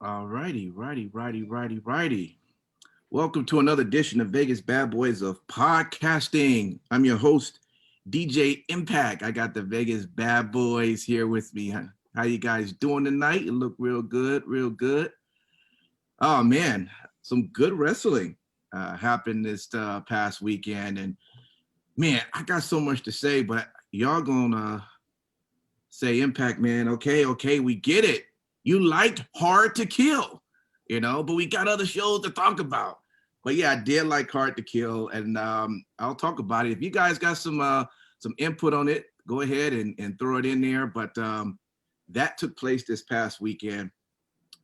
All righty. Welcome to another edition of Vegas Bad Boys of Podcasting. I'm your host, DJ Impact. I got the Vegas Bad Boys here with me. How you guys doing tonight? You look real good, real good. Oh man, some good wrestling happened this past weekend, and man, I got so much to say, but y'all gonna say Impact, man. Okay, we get it. You liked Hard to Kill, but we got other shows to talk about. But yeah, I did like Hard to Kill, and I'll talk about it. If you guys got some input on it, go ahead and throw it in there. But that took place this past weekend,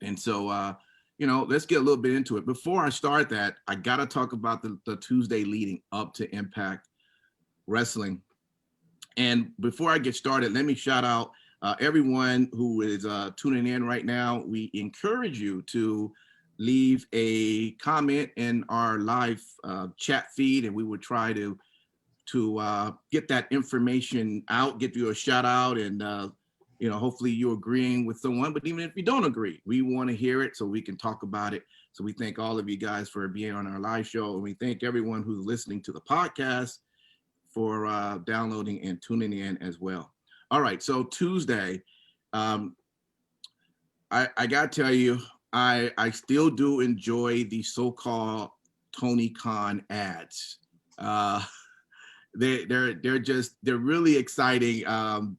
and so let's get a little bit into it. Before I start that, I gotta talk about the Tuesday leading up to Impact Wrestling. And before I get started, let me shout out everyone who is tuning in right now. We encourage you to leave a comment in our live chat feed, and we would try to get that information out, get you a shout out, and hopefully you're agreeing with someone. But even if you don't agree, we want to hear it so we can talk about it. So we thank all of you guys for being on our live show, and we thank everyone who's listening to the podcast for downloading and tuning in as well. All right, so Tuesday, I gotta tell you, I still do enjoy the so-called Tony Khan ads. They're really exciting. I'm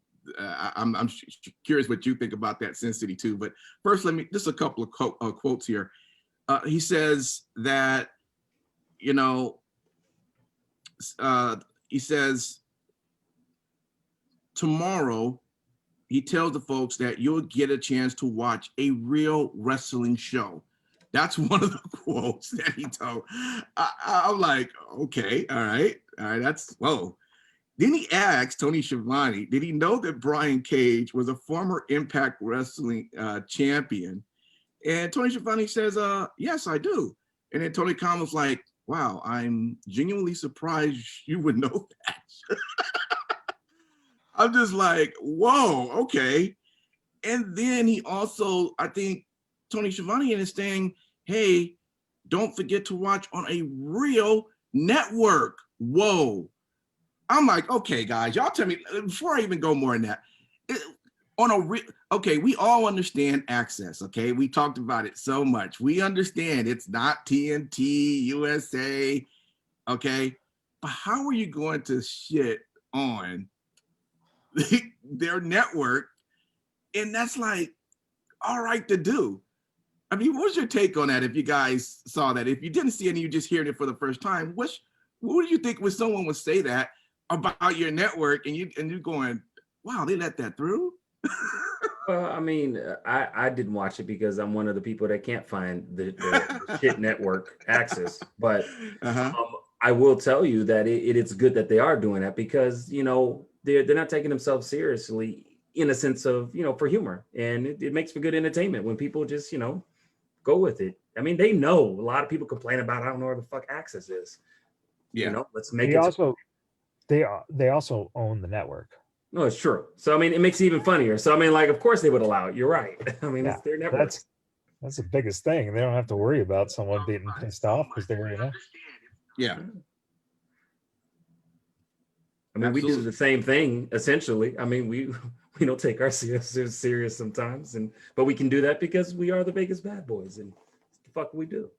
curious what you think about that, Sin City too. But first, let me just a couple of quotes here. He says that he says tomorrow, he tells the folks that you'll get a chance to watch a wrestling show. That's one of the quotes that he told. I'm like, okay, all right, that's whoa. Then he asked Tony Schiavone, did he know that Brian Cage was a former Impact Wrestling champion? And Tony Schiavone says, yes, I do. And then Tony Khan was like, wow, I'm genuinely surprised you would know that. I'm just like, whoa, okay. And then he also, I think Tony Schiavone is saying, hey, don't forget to watch on a real network. Whoa. I'm like, okay, guys, y'all tell me, before I even go more in that, okay, we all understand access, okay? We talked about it so much. We understand it's not TNT, USA, okay? But how are you going to shit on their network? And that's like, all right to do. I mean, what's your take on that if you guys saw that? If you didn't see it and you just hearing it for the first time, what would you think when someone would say that about your network and you're going, wow, they let that through? Well, I mean, I didn't watch it because I'm one of the people that can't find the shit network access. But I will tell you that it's good that they are doing that because, they're not taking themselves seriously in a sense of, for humor. And it makes for good entertainment when people just, go with it. I mean, they know a lot of people complain about, I don't know where the fuck access is. Yeah. Let's make they it. Also, they also own the network. No, it's true. So, I mean, it makes it even funnier. So, I mean, like, of course they would allow it. You're right. I mean, it's their network. That's the biggest thing. They don't have to worry about someone being pissed off because they're, Yeah. I mean, we do the same thing, essentially. I mean, we don't take ourselves serious sometimes, but we can do that because we are the biggest bad boys, and the fuck we do.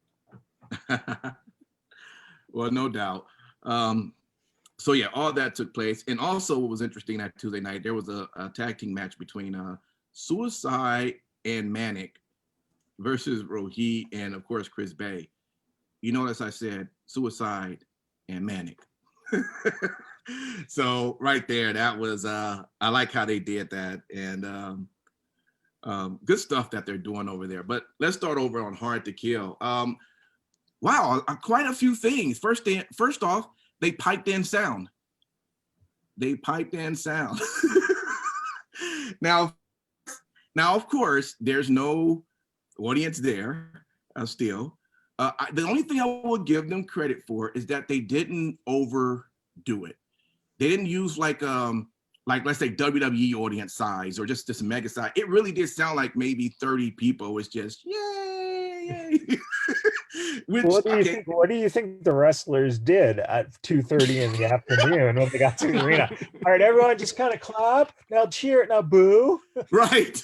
Well, no doubt. So yeah, all that took place. And also what was interesting that Tuesday night, there was a tag team match between Suicide and Manic versus Rohit and of course Chris Bay. As I said, Suicide and Manic. So right there, that was I like how they did that, and good stuff that they're doing over there. But let's start over on Hard to Kill. Wow, quite a few things. First off, they piped in sound. Now, of course, there's no audience there still. The only thing I will give them credit for is that they didn't overdo it. They didn't use like like let's say WWE audience size or just this mega size. It really did sound like maybe 30 people was just yay. Which, what do you think the wrestlers did at 2:30 in the afternoon when they got to the arena? All right, everyone just kind of clap. Now cheer, now boo. Right.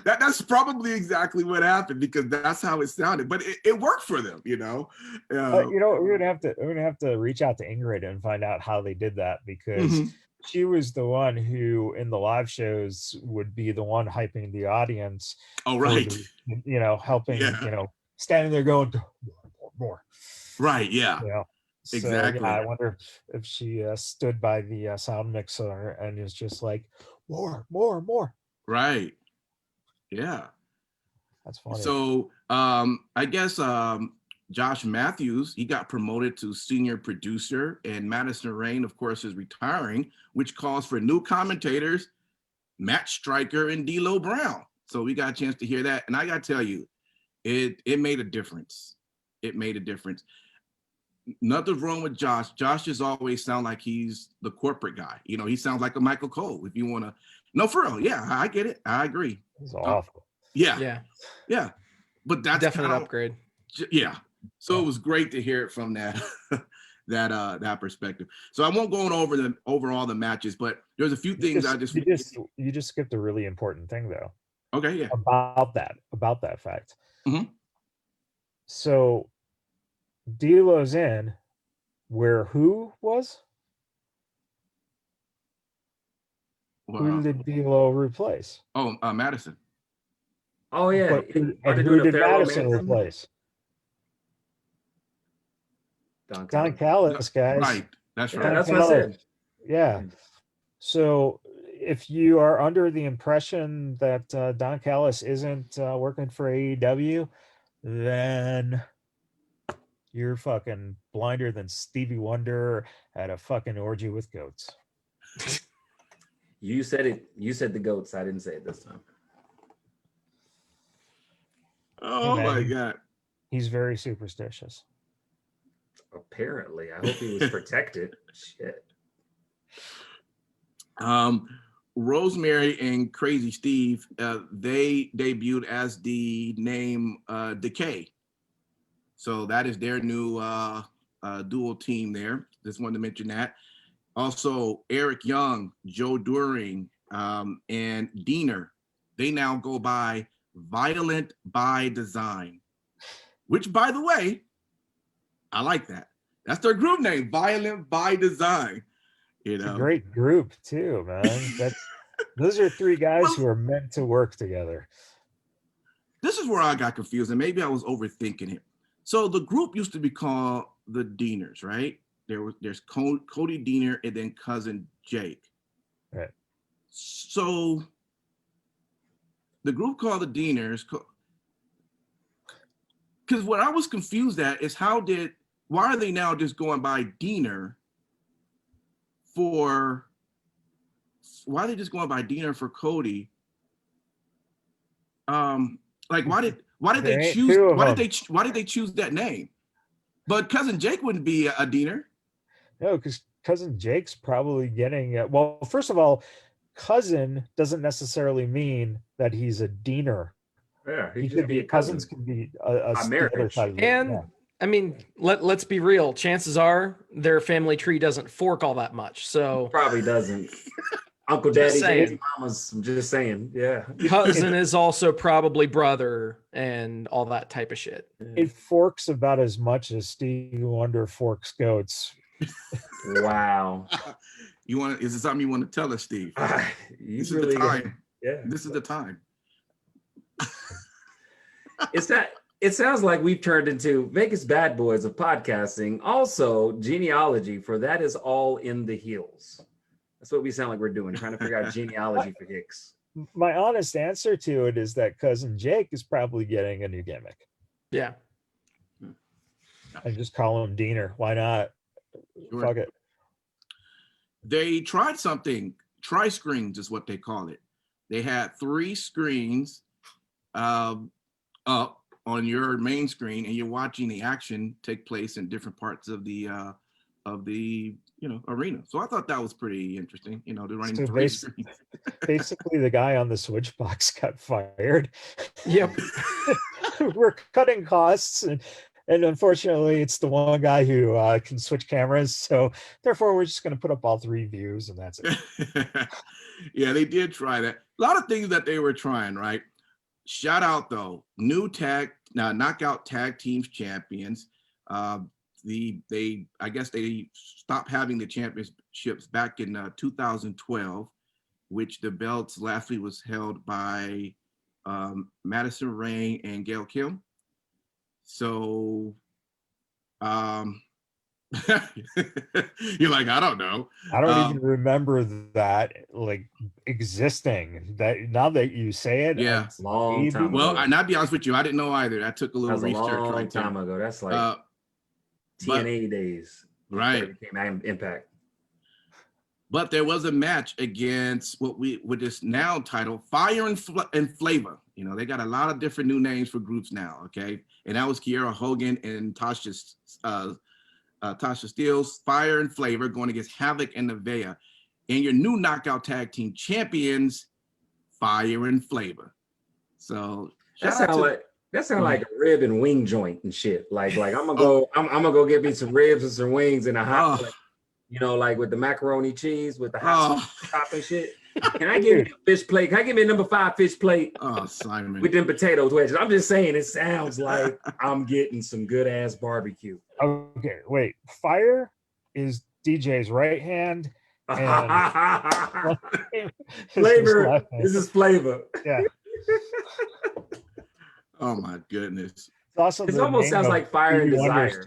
That's probably exactly what happened because that's how it sounded. But it worked for them, you know. We're gonna have to reach out to Ingrid and find out how they did that, because she was the one who in the live shows would be the one hyping the audience. Oh, right. Helping, standing there going more. Right. Yeah. So, exactly. Yeah, I wonder if she stood by the sound mixer and is just like more. Right. Yeah. That's funny. So I guess Josh Matthews, he got promoted to senior producer, and Madison Rain, of course, is retiring, which calls for new commentators, Matt Stryker and D'Lo Brown. So we got a chance to hear that. And I got to tell you, it made a difference. It made a difference. Nothing's wrong with Josh. Josh just always sounds like he's the corporate guy. He sounds like a Michael Cole. If you want to, no, for real. Yeah, I get it. I agree. It's awful. Yeah. But that's definite upgrade. Yeah. So it was great to hear it from that that perspective. So I won't go over all the matches, but there's a few things you just skipped a really important thing though. Okay, yeah. About that fact. Mm-hmm. So D'Lo's in where who was? Wow. Who did D'Lo replace? Oh, Madison. Oh yeah. But who did Madison replace? Don Callis, guys. Right. That's right. Yeah, that's what I said. Yeah. So if you are under the impression that Don Callis isn't working for AEW, then you're fucking blinder than Stevie Wonder at a fucking orgy with goats. You said it. You said the goats. I didn't say it this time. Oh my God. He's very superstitious. Apparently. I hope he was protected. Shit. Rosemary and Crazy Steve, they debuted as the name Decay. So that is their new dual team there. Just wanted to mention that. Also, Eric Young, Joe During, and Diener, they now go by Violent by Design, which, by the way, I like that. That's their group name, Violent by Design. It's a great group too, man. Those are three guys who are meant to work together. This is where I got confused, and maybe I was overthinking it. So the group used to be called the Dieners, right? There's Cody Diener and then cousin Jake. Right. So the group called the Dieners, because what I was confused at is why are they now just going by Diener for Cody? Like why did they choose that name? But cousin Jake wouldn't be a Diener. No, because cousin Jake's probably getting well, first of all, cousin doesn't necessarily mean that he's a Diener. Yeah, he could be cousins can be a American. And I mean, let's be real. Chances are their family tree doesn't fork all that much. So probably doesn't. Uncle Daddy, Daddy, Mama's. I'm just saying. Yeah. Cousin is also probably brother and all that type of shit. It forks about as much as Stevie Wonder forks goats. Wow. Is it something you want to tell us, Steve? This is the time. Yeah. This is the time. It sounds like we've turned into Vegas Bad Boys of podcasting. Also, genealogy for that is all in the heels. That's what we sound like we're doing, trying to figure out genealogy for Hicks. My honest answer to it is that cousin Jake is probably getting a new gimmick. Yeah. I just call him Diener. Why not? Sure. Fuck it. They tried something. Tri-screens is what they call it. They had 3 screens up on your main screen, and you're watching the action take place in different parts of the of the arena. So I thought that was pretty interesting. They're running So three screens. basically, the guy on the switch box got fired. Yep. We're cutting costs, and unfortunately, it's the one guy who can switch cameras. So therefore, we're just going to put up all 3 views, and that's it. Yeah, they did try that. A lot of things that they were trying, right? Shout out though, new knockout tag teams champions. I guess they stopped having the championships back in 2012, which the belts lastly was held by Madison Rain and Gail Kim. So you're like, I don't know. I don't even remember that existing. That now that you say it, yeah, long time well, ago. and I'll be honest with you, I didn't know either. I took a little research a long right time there. ago. That's like TNA days, right? Became Impact. But there was a match against with this now title, Fire and Flavor. They got a lot of different new names for groups now. Okay, and that was Kiera Hogan and Tasha Steelz, Fire and Flavor going against Havoc and Nevaeh, and your new knockout tag team champions, Fire and Flavor. So that sounds like a rib and wing joint and shit. Like I'm gonna go get me some ribs and some wings and a hot plate. Like with the macaroni cheese with the hot top and shit. Can I give you a fish plate? Can I give me a number 5 fish plate? Oh, Simon. With them potato wedges. I'm just saying, it sounds like I'm getting some good ass barbecue. Okay, wait. Fire is DJ's right hand. And Flavor. This is Flavor. Yeah. Oh my goodness. It almost sounds like Fire and Desire.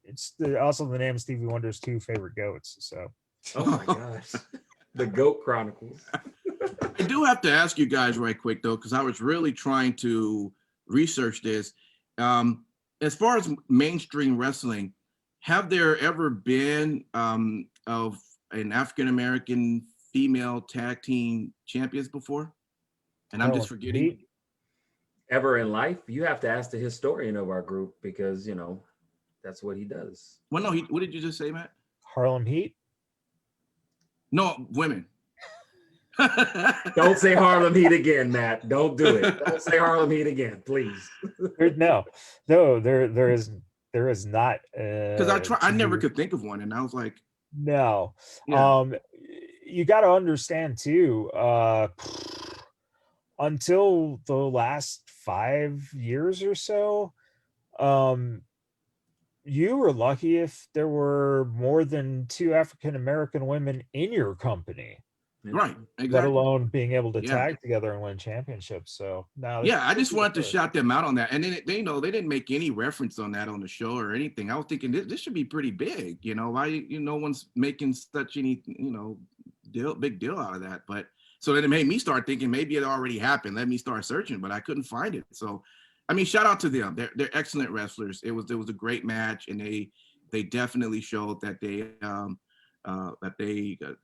It's also the name of Stevie Wonder's 2 favorite goats. So. Oh my gosh. The Goat Chronicles. I do have to ask you guys right quick though, because I was really trying to research this. As far as mainstream wrestling, have there ever been of an African-American female tag team champions before? And I'm just forgetting. Ever in life? You have to ask the historian of our group because, that's what he does. Well, no, what did you just say, Matt? Harlem Heat? No, women. Don't say Harlem Heat again, Matt. Don't do it. Don't say Harlem Heat again, please. No, there is not. Because I never could think of one, and I was like, no. Yeah. You got to understand too. Until the last 5 years or so, you were lucky if there were more than 2 African-American women in your company. Right, exactly. Let alone being able to tag together and win championships. So now, I just wanted to shout them out on that. And then they didn't make any reference on that on the show or anything. I was thinking this should be pretty big. Why no one's making such any big deal out of that. But so then it made me start thinking maybe it already happened. Let me start searching, but I couldn't find it. So I mean, shout out to them. They're excellent wrestlers. It was a great match, and they definitely showed that they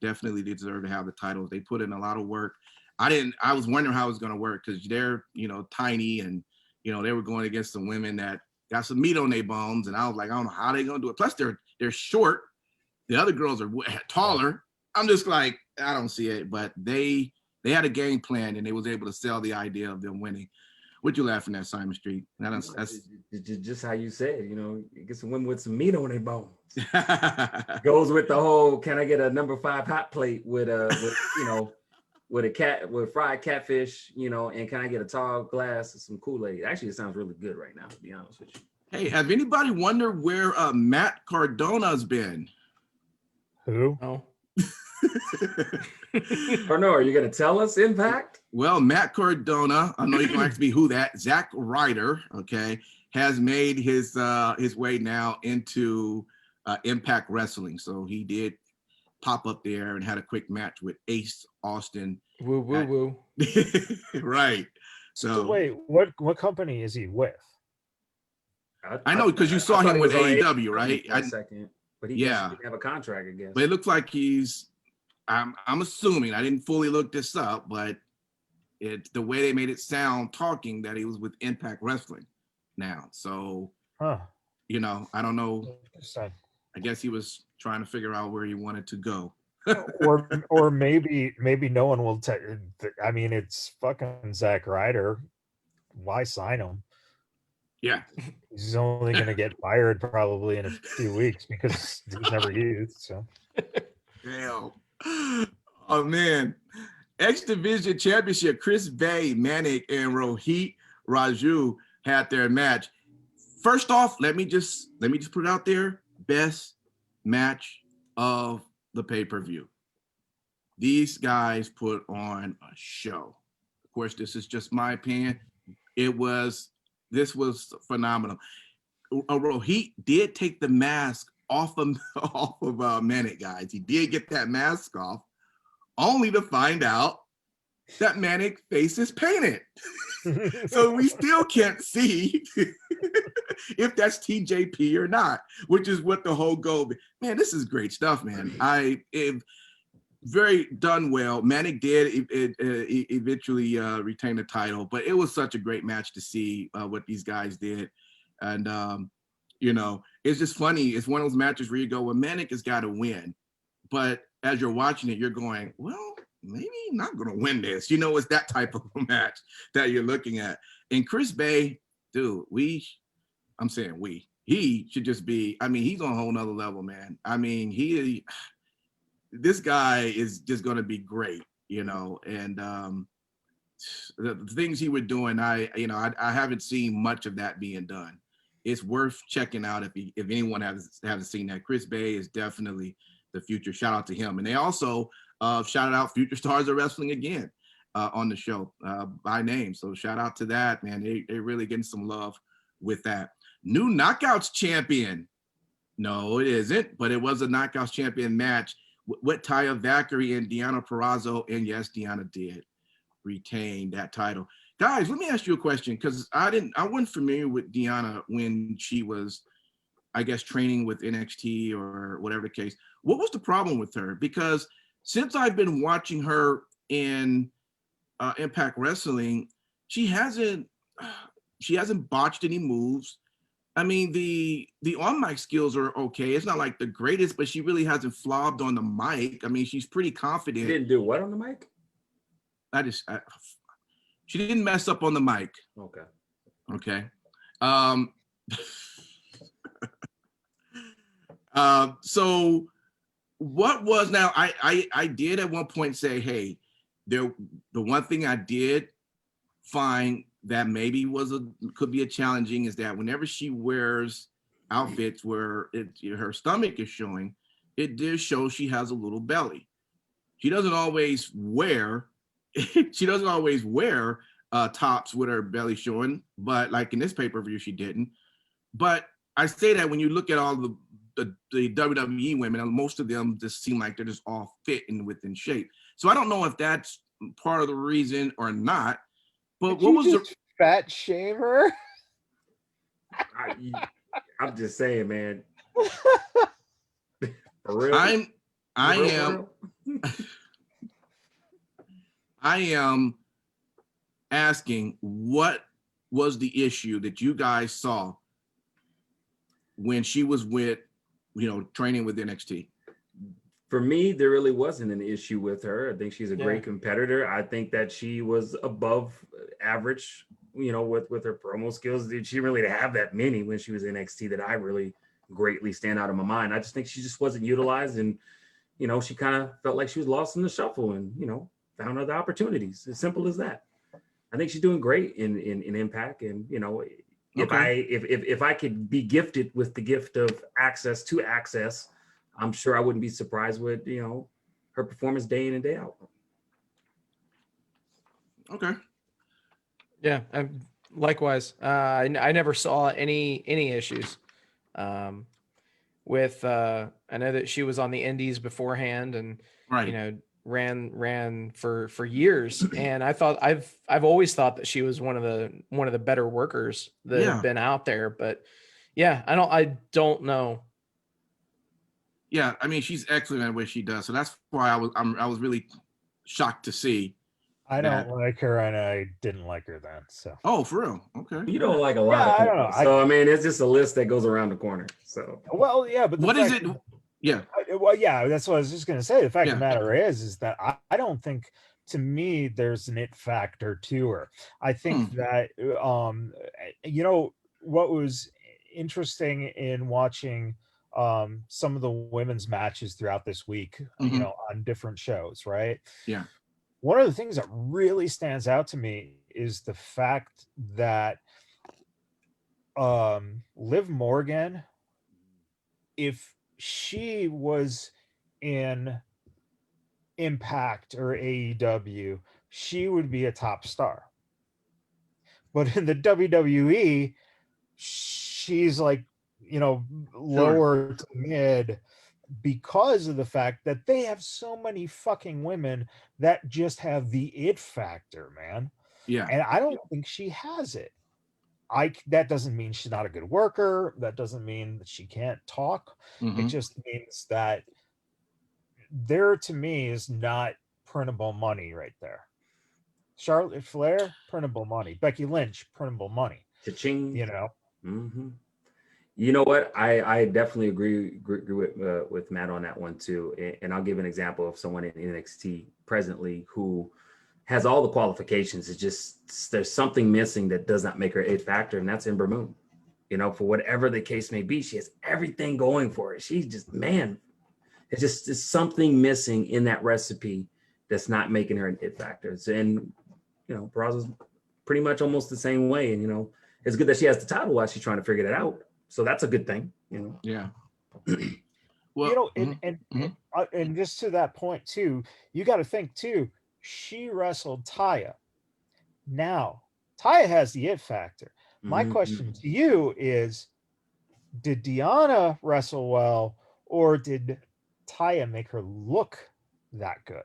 definitely deserve to have the titles. They put in a lot of work. I was wondering how it was going to work because they're tiny, and they were going against some women that got some meat on their bones, and I was like, I don't know how they're going to do it. Plus they're short. The other girls are taller. I'm just like, I don't see it, but they had a game plan, and they was able to sell the idea of them winning. What you laughing at, Simon Street? That's just how you said, get some women with some meat on their bones. Goes with the whole, can I get a number 5 hot plate with fried catfish, and can I get a tall glass of some Kool-Aid? Actually, it sounds really good right now, to be honest with you. Hey, have anybody wondered where Matt Cardona's been? Who? Oh. Or no, are you going to tell us, Impact? Well, Matt Cardona, I know you're going to ask me who that, Zack Ryder, okay, has made his way now into Impact Wrestling. So he did pop up there and had a quick match with Ace Austin. Woo, woo, woo. Right. So wait, what company is he with? I know because you saw him with AEW, right? For a second, but he didn't have a contract, I guess. But it looks like I'm assuming, I didn't fully look this up, but it's the way they made it sound talking that he was with Impact Wrestling now. So, I don't know. I guess he was trying to figure out where he wanted to go. or maybe no one will take. I mean, it's fucking Zack Ryder. Why sign him? Yeah. He's only going to get fired probably in a few weeks because he's never used. So, Damn. Oh man. X Division Championship. Chris Bay, Manik, and Rohit Raju had their match. First off, let me just put it out there. Best match of the pay-per-view. These guys put on a show. Of course, this is just my opinion. This was phenomenal. Rohit did take the mask off of Manik, guys. He did get that mask off, only to find out that Manik's face is painted. So we still can't see if that's TJP or not, which is what the whole goal. Man, this is great stuff, man. Very done well. Manik did eventually retain the title, but it was such a great match to see what these guys did. And, it's just funny. It's one of those matches where you go, well, Manik has got to win. But as you're watching it, you're going, well, maybe he's not going to win this. It's that type of a match that you're looking at. And Chris Bay, dude, he should just be, he's on a whole nother level, man. This guy is just going to be great, and the things he was doing, I haven't seen much of that being done. It's worth checking out if anyone hasn't seen that. Chris Bay is definitely the future. Shout out to him. And they also shouted out Future Stars of Wrestling again on the show by name. So shout out to that, man. They really getting some love with that. New Knockouts champion. No, it isn't, but it was a Knockouts champion match with Taya Valkyrie and Deonna Purrazzo. And yes, Deonna did retain that title. Guys, let me ask you a question, because I wasn't familiar with Deonna when she was, I guess, training with NXT or whatever the case. What was the problem with her? Because since I've been watching her in Impact Wrestling, she hasn't botched any moves. The on-mic skills are okay. It's not like the greatest, but she really hasn't flopped on the mic. She's pretty confident. She didn't do what on the mic? She didn't mess up on the mic. Okay. So what was, now I did at one point say, hey, the one thing I did find that maybe could be a challenging is that whenever she wears outfits where her stomach is showing, it does show she has a little belly. She doesn't always wear tops with her belly showing, but like in this pay-per-view, she didn't. But I say that when you look at all the WWE women, most of them just seem like they're just all fit and within shape. So I don't know if that's part of the reason or not. But what was the fat shamer? I'm just saying, man. For real? I am asking, what was the issue that you guys saw when she was with, training with NXT? For me, there really wasn't an issue with her. I think she's a great competitor. I think that she was above average, with her promo skills. She didn't really have that many when she was in NXT that I really greatly stand out in my mind. I just think she just wasn't utilized, and she kind of felt like she was lost in the shuffle, and found other opportunities. As simple as that. I think she's doing great in Impact, and if I could be gifted with the gift of access to Access, I'm sure I wouldn't be surprised with her performance day in and day out. Okay. Yeah, likewise. I never saw any issues with. I know that she was on the Indies beforehand, and right. Ran for years, and I've always thought that she was one of the better workers that have been out there. But I don't know. Yeah, she's excellent at what she does, so that's why I was really shocked to see. I don't like her, and I didn't like her then. So. Oh, for real? Okay. You don't like a lot of people. I don't know. So it's just a list that goes around the corner. So. Well, yeah, but what is it? Well, yeah, that's what I was just going to say. The fact of the matter is that I don't think, to me, there's an it factor to her. I think that, what was interesting in watching some of the women's matches throughout this week, on different shows, right? Yeah. One of the things that really stands out to me is the fact that Liv Morgan, if she was in Impact or AEW, she would be a top star. But in the WWE, she's like, lower to mid, because of the fact that they have so many fucking women that just have the it factor, man. Yeah. And I don't think she has it. That doesn't mean she's not a good worker. That doesn't mean that she can't talk. It just means that there, to me, is not printable money right there. Charlotte Flair, printable money. Becky Lynch, printable money. Cha-ching. Mm-hmm. You know what? I definitely agree with Matt on that one too. And I'll give an example of someone in NXT presently who has all the qualifications. It's just there's something missing that does not make her a factor, and that's Ember Moon. For whatever the case may be, she has everything going for her. She's just, man, it's something missing in that recipe that's not making her an it factor. And Peraza's pretty much almost the same way. And it's good that she has the title while she's trying to figure it out. So that's a good thing, Yeah. Well, and just to that point too, you got to think too. She wrestled Taya. Now, Taya has the it factor. My question to you is, did Deanna wrestle well, or did Taya make her look that good?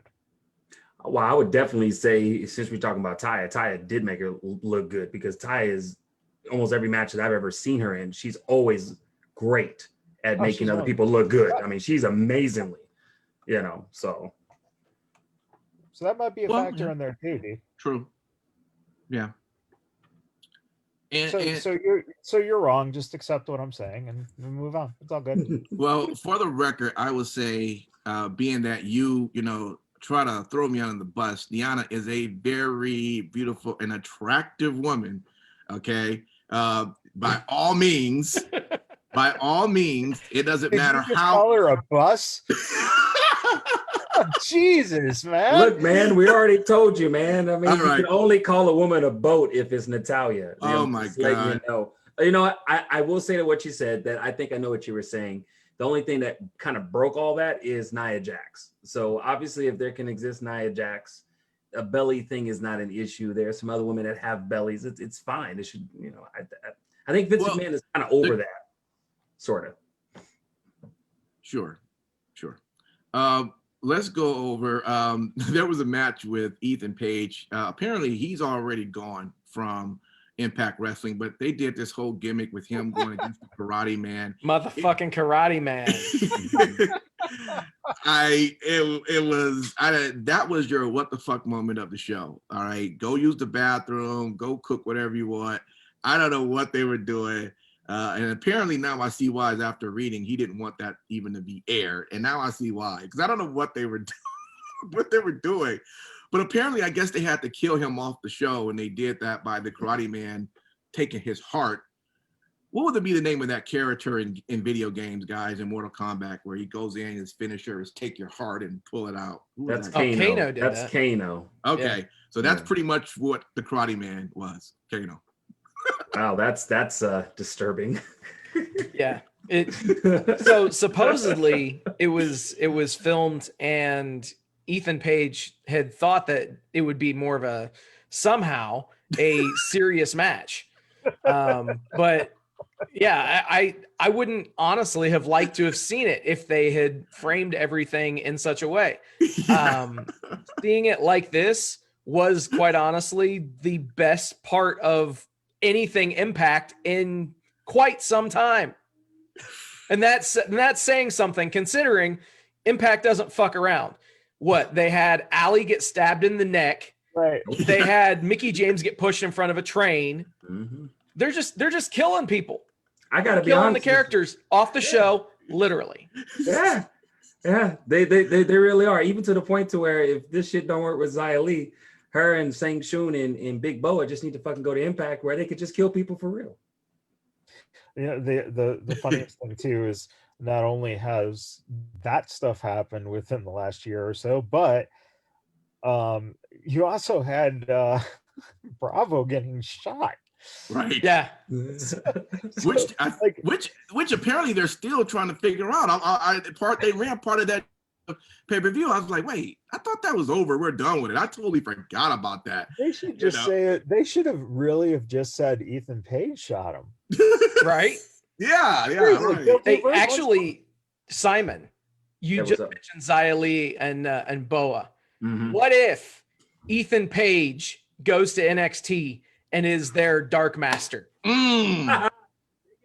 Well, I would definitely say, since we're talking about Taya did make her look good, because Taya is almost every match that I've ever seen her in, she's always great at making other people look good. I mean, she's amazingly, so. So that might be a factor in there too, dude. True. Yeah. And so you're wrong. Just accept what I'm saying and move on. It's all good. Well, for the record, I would say, being that you try to throw me under the bus, Deanna is a very beautiful and attractive woman. Okay. By all means, it doesn't matter how. Call her a bus. Oh, Jesus, man. Look, man, we already told you, man. I mean, you can only call a woman a boat if it's Natalya. Oh my God. You know what? I will say to what you said, that I think I know what you were saying. The only thing that kind of broke all that is Nia Jax. So obviously, if there can exist Nia Jax, a belly thing is not an issue. There are some other women that have bellies. It's fine. It should, I think Vince McMahon is kind of over that, sort of. Sure. Let's go over. There was a match with Ethan Page. Apparently, he's already gone from Impact Wrestling, but they did this whole gimmick with him going against the Karate Man. Motherfucking Karate Man. That was your what the fuck moment of the show. All right, go use the bathroom, go cook whatever you want. I don't know what they were doing. And apparently now I see why, after reading, he didn't want that even to be aired. And now I see why, because I don't know what they were doing. But apparently, I guess they had to kill him off the show, and they did that by the Karate Man taking his heart. What would be the name of that character in video games, guys, in Mortal Kombat, where he goes in, his finisher is take your heart and pull it out? That's Kano. Kano did That's that. Kano. Okay, so that's pretty much what the Karate Man was, Kano. Wow, that's disturbing. Yeah. So supposedly it was filmed, and Ethan Page had thought that it would be more of somehow a serious match. But yeah, I wouldn't honestly have liked to have seen it if they had framed everything in such a way. Seeing it like this was, quite honestly, the best part of anything Impact in quite some time. And that's saying something, considering Impact doesn't fuck around. What, they had Allie get stabbed in the neck. Right. They had Mickey James get pushed in front of a train. Mm-hmm. They're just killing people. I gotta be killing honest, the characters off the show literally. Yeah. Yeah, they really are. Even to the point to where if this shit don't work with Xia Li, her and Sang Shun and Big Boa just need to fucking go to Impact where they could just kill people for real. The funniest thing too is not only has that stuff happened within the last year or so, but you also had Bravo getting shot. Right. Yeah. Which apparently they're still trying to figure out. They ran part of that pay-per-view. I was like, wait, I thought that was over. We're done with it. I totally forgot about that. They should just say it. They should have really just said Ethan Page shot him. Right? Yeah, right. Hey, actually, Simon, you just mentioned Xia Li and Boa. Mm-hmm. What if Ethan Page goes to NXT and is their Dark Master? You know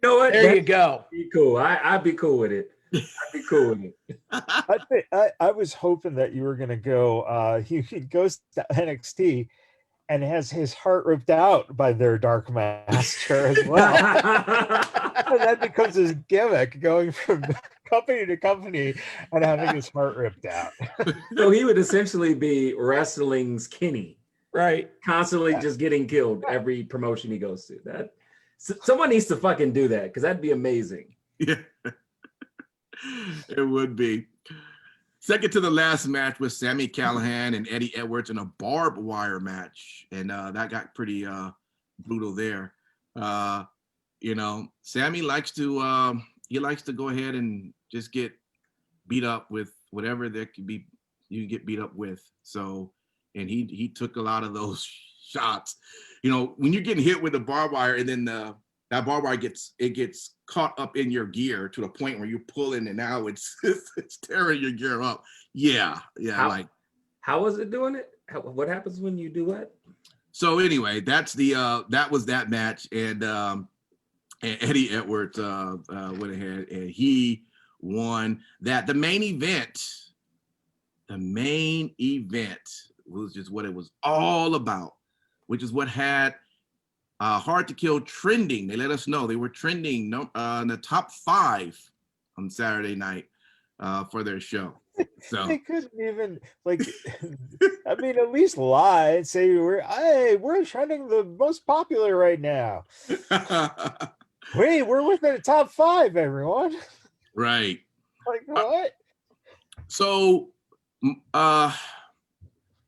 what? There you go. Be cool. I'd be cool with it. I'd be cool with it. I was hoping that you were gonna go. He goes to NXT and has his heart ripped out by their Dark Master as well. And that becomes his gimmick, going from company to company and having his heart ripped out. So he would essentially be wrestling's Kenny, right? Constantly just getting killed every promotion he goes to. That someone needs to fucking do that, because that'd be amazing. Yeah, it would be. Second to the last match was Sami Callihan and Eddie Edwards in a barbed wire match, and that got pretty brutal there. Sami likes to go ahead and just get beat up with whatever there could be you can get beat up with. So, and he took a lot of those shots. When you're getting hit with a barbed wire and then that barbed wire gets caught up in your gear to the point where you're pulling and now it's tearing your gear up. Yeah. How was it doing it? What happens when you do what? So anyway, that was that match, and Eddie Edwards went ahead and he won that. The main event was just what it was all about, which is what had Hard to Kill trending. They let us know they were trending in the top 5 on Saturday night for their show. So they couldn't even at least lie and say we're trending the most popular right now. Wait, we're within the top 5, everyone. Right. Like what? So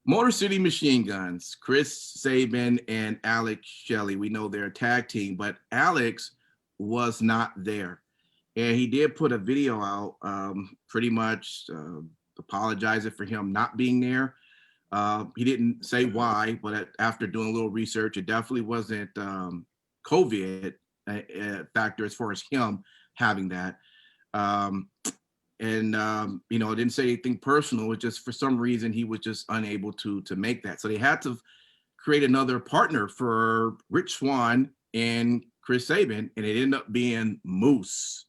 Motor City Machine Guns, Chris Sabin and Alex Shelley. We know they're a tag team, but Alex was not there. And he did put a video out pretty much apologizing for him not being there. He didn't say why, but after doing a little research, it definitely wasn't COVID factor as far as him having that. It didn't say anything personal. It just for some reason he was just unable to make that. So they had to create another partner for Rich Swann and Chris Sabin, and it ended up being Moose.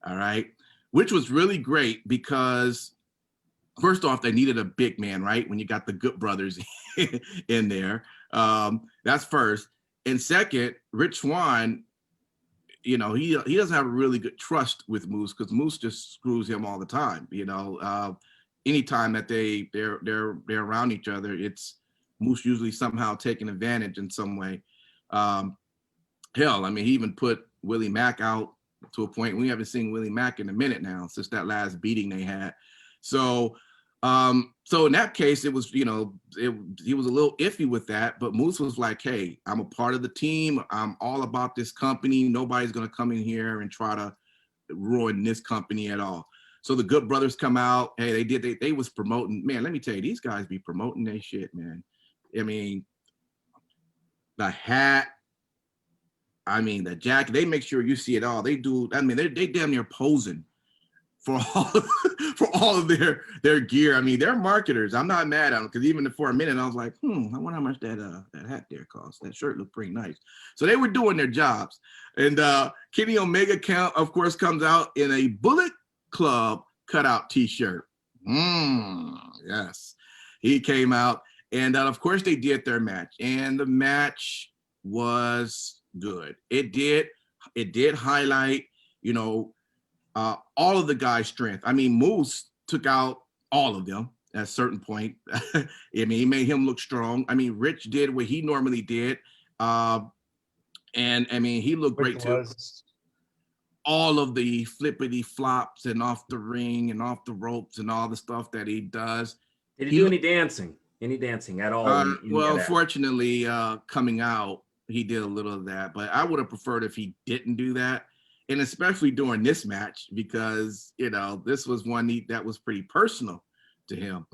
All right, which was really great because first off, they needed a big man, right? When you got the Good Brothers in there, that's first. And second, Rich Swann, he doesn't have a really good trust with Moose because Moose just screws him all the time. Anytime that they're around each other, it's Moose usually somehow taking advantage in some way. He even put Willie Mack out to a point. We haven't seen Willie Mack in a minute now since that last beating they had. So in that case, it was, he was a little iffy with that, but Moose was like, hey, I'm a part of the team. I'm all about this company. Nobody's going to come in here and try to ruin this company at all. So the Good Brothers come out. Hey, they was promoting, man, let me tell you, these guys be promoting their shit, man. I mean, the hat, the jacket, they make sure you see it all. They do, they damn near posing for all of their gear. They're marketers. I'm not mad at them because even for a minute I was like, I wonder how much that hat there costs. That shirt looked pretty nice. So they were doing their jobs. And Kenny Omega of course comes out in a Bullet Club cutout t-shirt. Yes, he came out, and of course they did their match, and the match was good. It did highlight, all of the guys' strength. I mean, Moose took out all of them at a certain point. I mean, he made him look strong. I mean, Rich did what he normally did. And I mean, he looked great too. All of the flippity flops and off the ring and off the ropes and all the stuff that he does. Did he do any dancing? Any dancing at all? Well, fortunately, coming out, he did a little of that, but I would have preferred if he didn't do that. And especially during this match, because, you know, this was one that was pretty personal to him.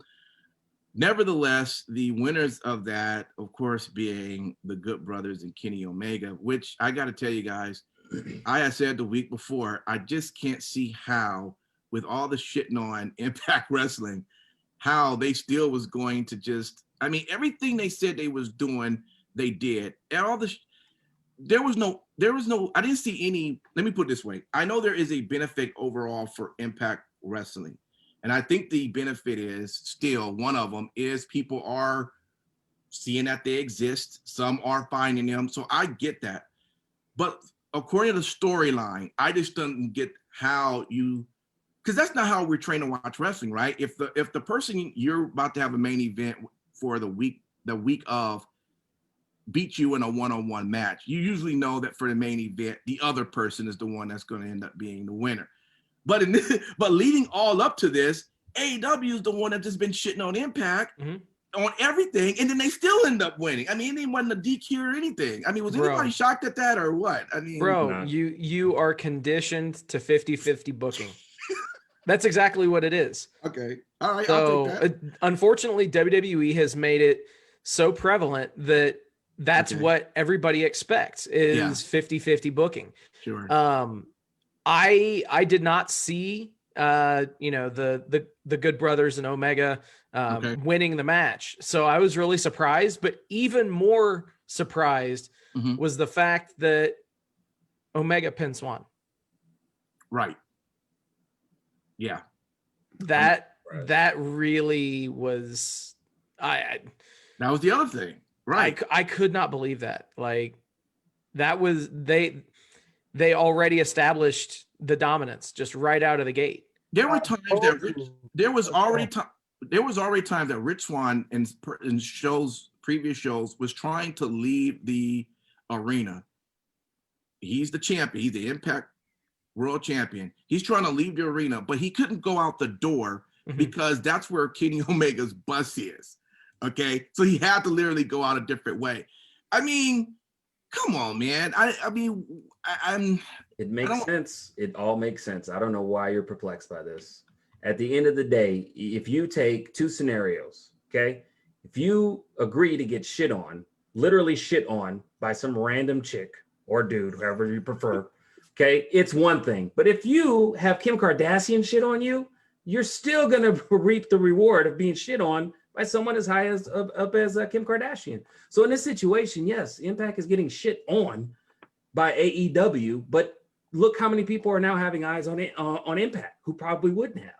Nevertheless, the winners of that, of course, being the Good Brothers and Kenny Omega, which I got to tell you guys, I had said the week before, I just can't see how, with all the shitting on Impact Wrestling, how they still was going to just, I mean, everything they said they was doing, they did. And all the, there was no, I didn't see any, let me put it this way. I know there is a benefit overall for Impact Wrestling. And I think the benefit is still, one of them is people are seeing that they exist. Some are finding them. So I get that. But according to the storyline, I just don't get how you, because that's not how we're trained to watch wrestling, right? If the person you're about to have a main event for the week of beat you in a one-on-one match, you usually know that for the main event, the other person is the one that's going to end up being the winner. But but leading all up to this, AEW is the one that's just been shitting on Impact on everything, and then they still end up winning. I mean, it wasn't a DQ or anything. I mean, was anybody shocked at that or what? I mean, bro, you are conditioned to 50-50 booking. That's exactly what it is. Okay. All right. So I'll take that. Unfortunately, WWE has made it so prevalent that that's what everybody expects is 50-50 booking. Sure. I did not see you know, the Good Brothers and Omega winning the match. So I was really surprised, but even more surprised was the fact that Omega pinned Swan. Right. Yeah. That really was that was the other thing. Right. I could not believe that. Like, that was they already established the dominance just right out of the gate. There were times that there was already times that Rich Swann in previous shows was trying to leave the arena. He's the champion. He's the Impact World Champion. He's trying to leave the arena, but he couldn't go out the door because that's where Kenny Omega's bus is. Okay, so he had to literally go out a different way. I mean, come on, man. I'm. It makes sense. It all makes sense. I don't know why you're perplexed by this. At the end of the day, if you take two scenarios, okay, if you agree to get shit on, literally shit on by some random chick or dude, whoever you prefer, okay, it's one thing. But if you have Kim Kardashian shit on you, you're still gonna reap the reward of being shit on by someone as high as up as Kim Kardashian. So in this situation, yes, Impact is getting shit on by AEW, but look how many people are now having eyes on Impact who probably wouldn't have.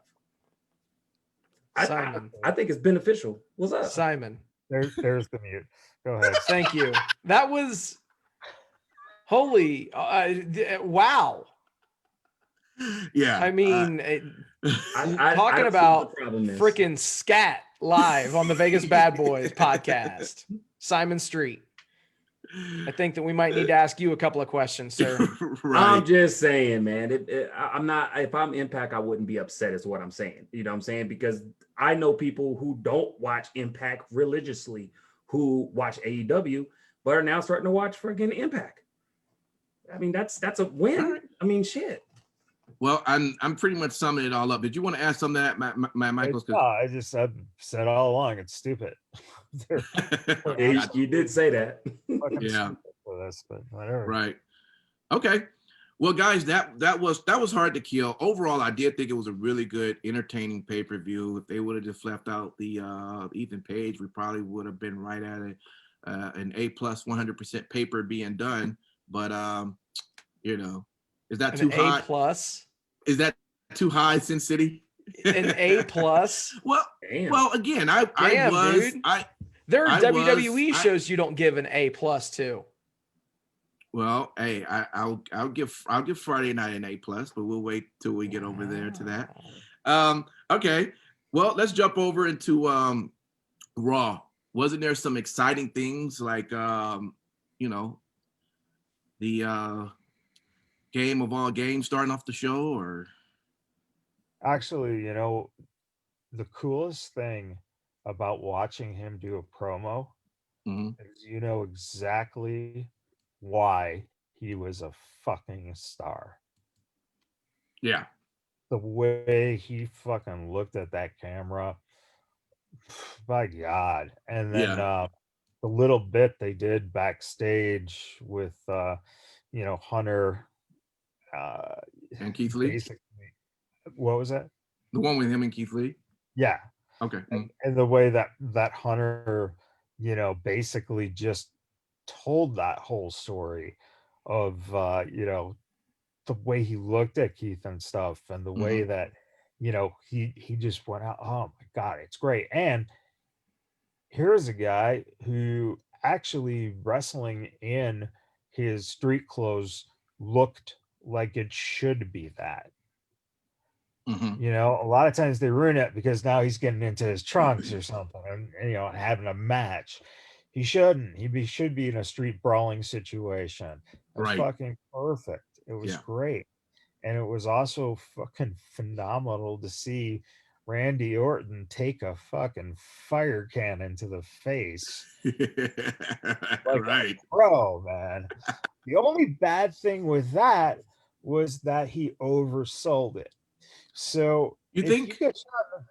I think it's beneficial. What's up, Simon? There's the mute. Go ahead. Thank you. That was holy. Wow. Yeah. I mean, talking about freaking scat live on the Vegas Bad Boyz podcast. Simon Street. I think that we might need to ask you a couple of questions, sir. Right. I'm just saying, man. I'm not. If I'm Impact, I wouldn't be upset. Is what I'm saying. You know what I'm saying? Because I know people who don't watch Impact religiously, who watch AEW, but are now starting to watch freaking Impact. I mean, that's a win. Right. I mean, shit. Well, I'm pretty much summing it all up. Did you want to add some of that, Michael? No, I've said all along it's stupid. You did say that. Yeah. For this, but whatever. Right. Okay. Well, guys, that was hard to kill. Overall, I did think it was a really good, entertaining pay-per-view. If they would have just left out the Ethan Page, we probably would have been right at an A+ 100% paper being done. But you know, is that too high? A+? Is that too high, Sin City? An A+? Well, again, there are WWE shows you don't give an A+ to. Well, hey, I'll give Friday night an A plus, but we'll wait till we get over there to that. Okay. Well, let's jump over into Raw. Wasn't there some exciting things like you know, the game of all games starting off the show, or Actually, the coolest thing about watching him do a promo Mhm. is exactly why he was a fucking star. Yeah. The way he fucking looked at that camera, my God. And then Yeah. the little bit they did backstage with Hunter, uh And Keith Lee? basically, what was that? The one with him and Keith Lee? Yeah. Okay. And the way that Hunter, basically just told that whole story of the way he looked at Keith and stuff, and the way that he just went out. Oh my God, it's great. And here's a guy who actually wrestling in his street clothes looked like it should be that. Mhm. A lot of times they ruin it because now he's getting into his trunks or something, and having a match. He shouldn't. Should be in a street brawling situation. It was Right. fucking perfect. It was Yeah. great. And it was also fucking phenomenal to see Randy Orton take a fucking fire cannon to the face. Like Right. a pro, man. The only bad thing with that was that he oversold it. So You if you think? get shot,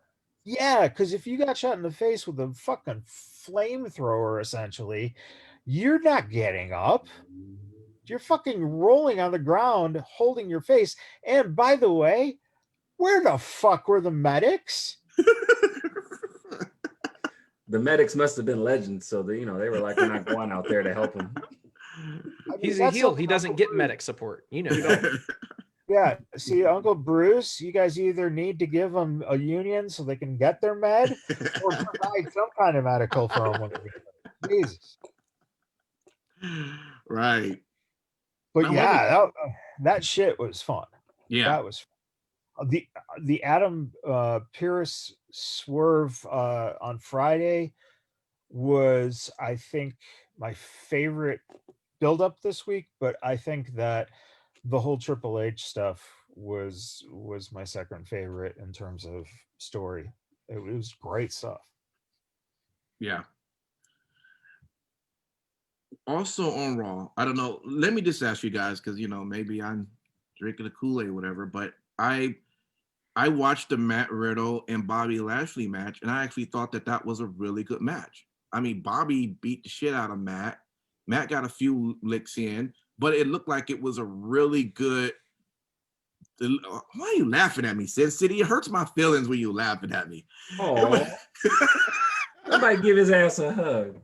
yeah, because if you got shot in the face with a fucking flamethrower, essentially, you're not getting up. You're fucking rolling on the ground, holding your face. And by the way, where the fuck were the medics? The medics must have been legends, so they were like, we're not going out there to help him. He's a heel. He doesn't get medic support. Yeah. See, Uncle Bruce, you guys either need to give them a union so they can get their med, or provide some kind of medical for them. Jesus. Right. But yeah, that shit was fun. Yeah. That was fun. The Adam Pierce swerve on Friday was, I think, my favorite build up this week, but I think that the whole Triple H stuff was my second favorite in terms of story. It was great stuff. Yeah. Also on Raw, I don't know. Let me just ask you guys, because maybe I'm drinking the Kool-Aid or whatever, but I watched the Matt Riddle and Bobby Lashley match, and I actually thought that was a really good match. I mean, Bobby beat the shit out of Matt. Matt got a few licks in, but it looked like it was a really good. Why are you laughing at me, Sin City? It hurts my feelings when you laughing at me. Oh, somebody give his ass a hug.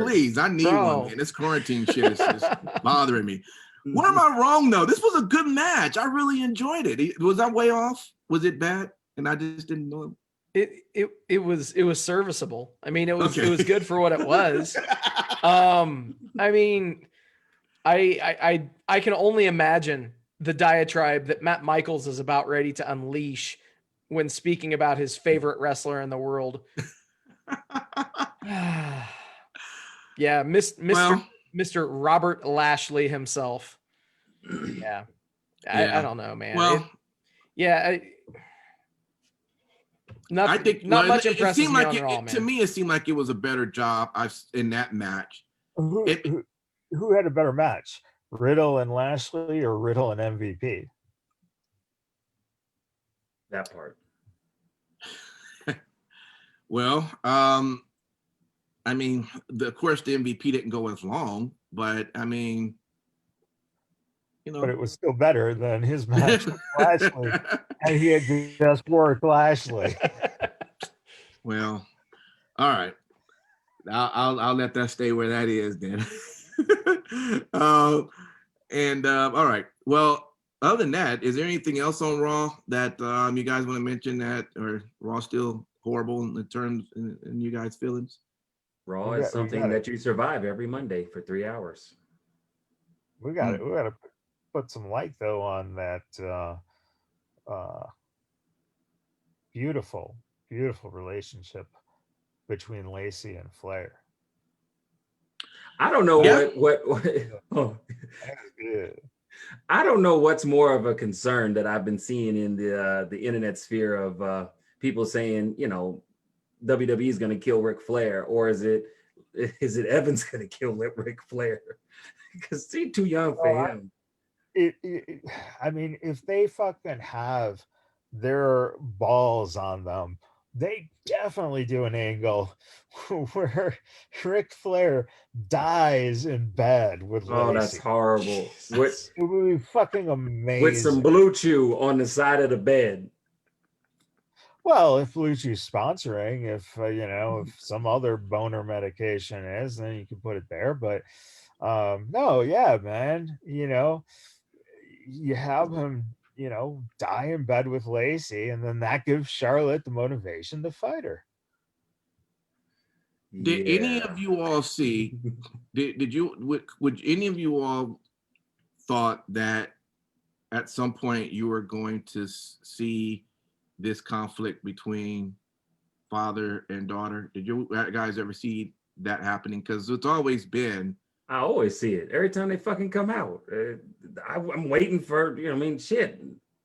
Please, I need one, man. This quarantine shit is just bothering me. What am I wrong though? This was a good match. I really enjoyed it. Was I way off? Was it bad? And I just didn't know it. It was serviceable. I mean, it was good for what it was. I mean, I can only imagine the diatribe that Matt Michaels is about ready to unleash when speaking about his favorite wrestler in the world. Yeah, Mr. Robert Lashley himself. Yeah. I don't know, man. Well, I think not much impresses me on Raw, man. To me, it seemed like it was a better job in that match. Who had a better match, Riddle and Lashley or Riddle and MVP? That part. Well, I mean, of course, the MVP didn't go as long, but I mean, but it was still better than his match with Lashley, and he had just worked Lashley. Well, all right, I'll let that stay where that is then. All right. Well, other than that, is there anything else on Raw that you guys want to mention that, or Raw still horrible in the terms in you guys' feelings? Raw is something that you survive every Monday for 3 hours. We got to put some light though on that beautiful, beautiful relationship between Lacey and Flair. I don't know what oh. Good. I don't know what's more of a concern that I've been seeing in the internet sphere of people saying, you know, WWE is going to kill Ric Flair, or is it Evans going to kill Ric Flair? Because he's too young for him. I mean, if they fucking have their balls on them, they definitely do an angle where Ric Flair dies in bed with Lacey. Oh, that's horrible. It would be fucking amazing. With some Blue Chew on the side of the bed. Well, if Blue Chew's sponsoring, if if some other boner medication is, then you can put it there. But no, yeah, man, you have him, die in bed with Lacey, and then that gives Charlotte the motivation to fight her. Did any of you all see? Would any of you all thought that at some point you were going to see this conflict between father and daughter? Did you guys ever see that happening? Because it's always been. I always see it every time they fucking come out. I'm waiting for, shit.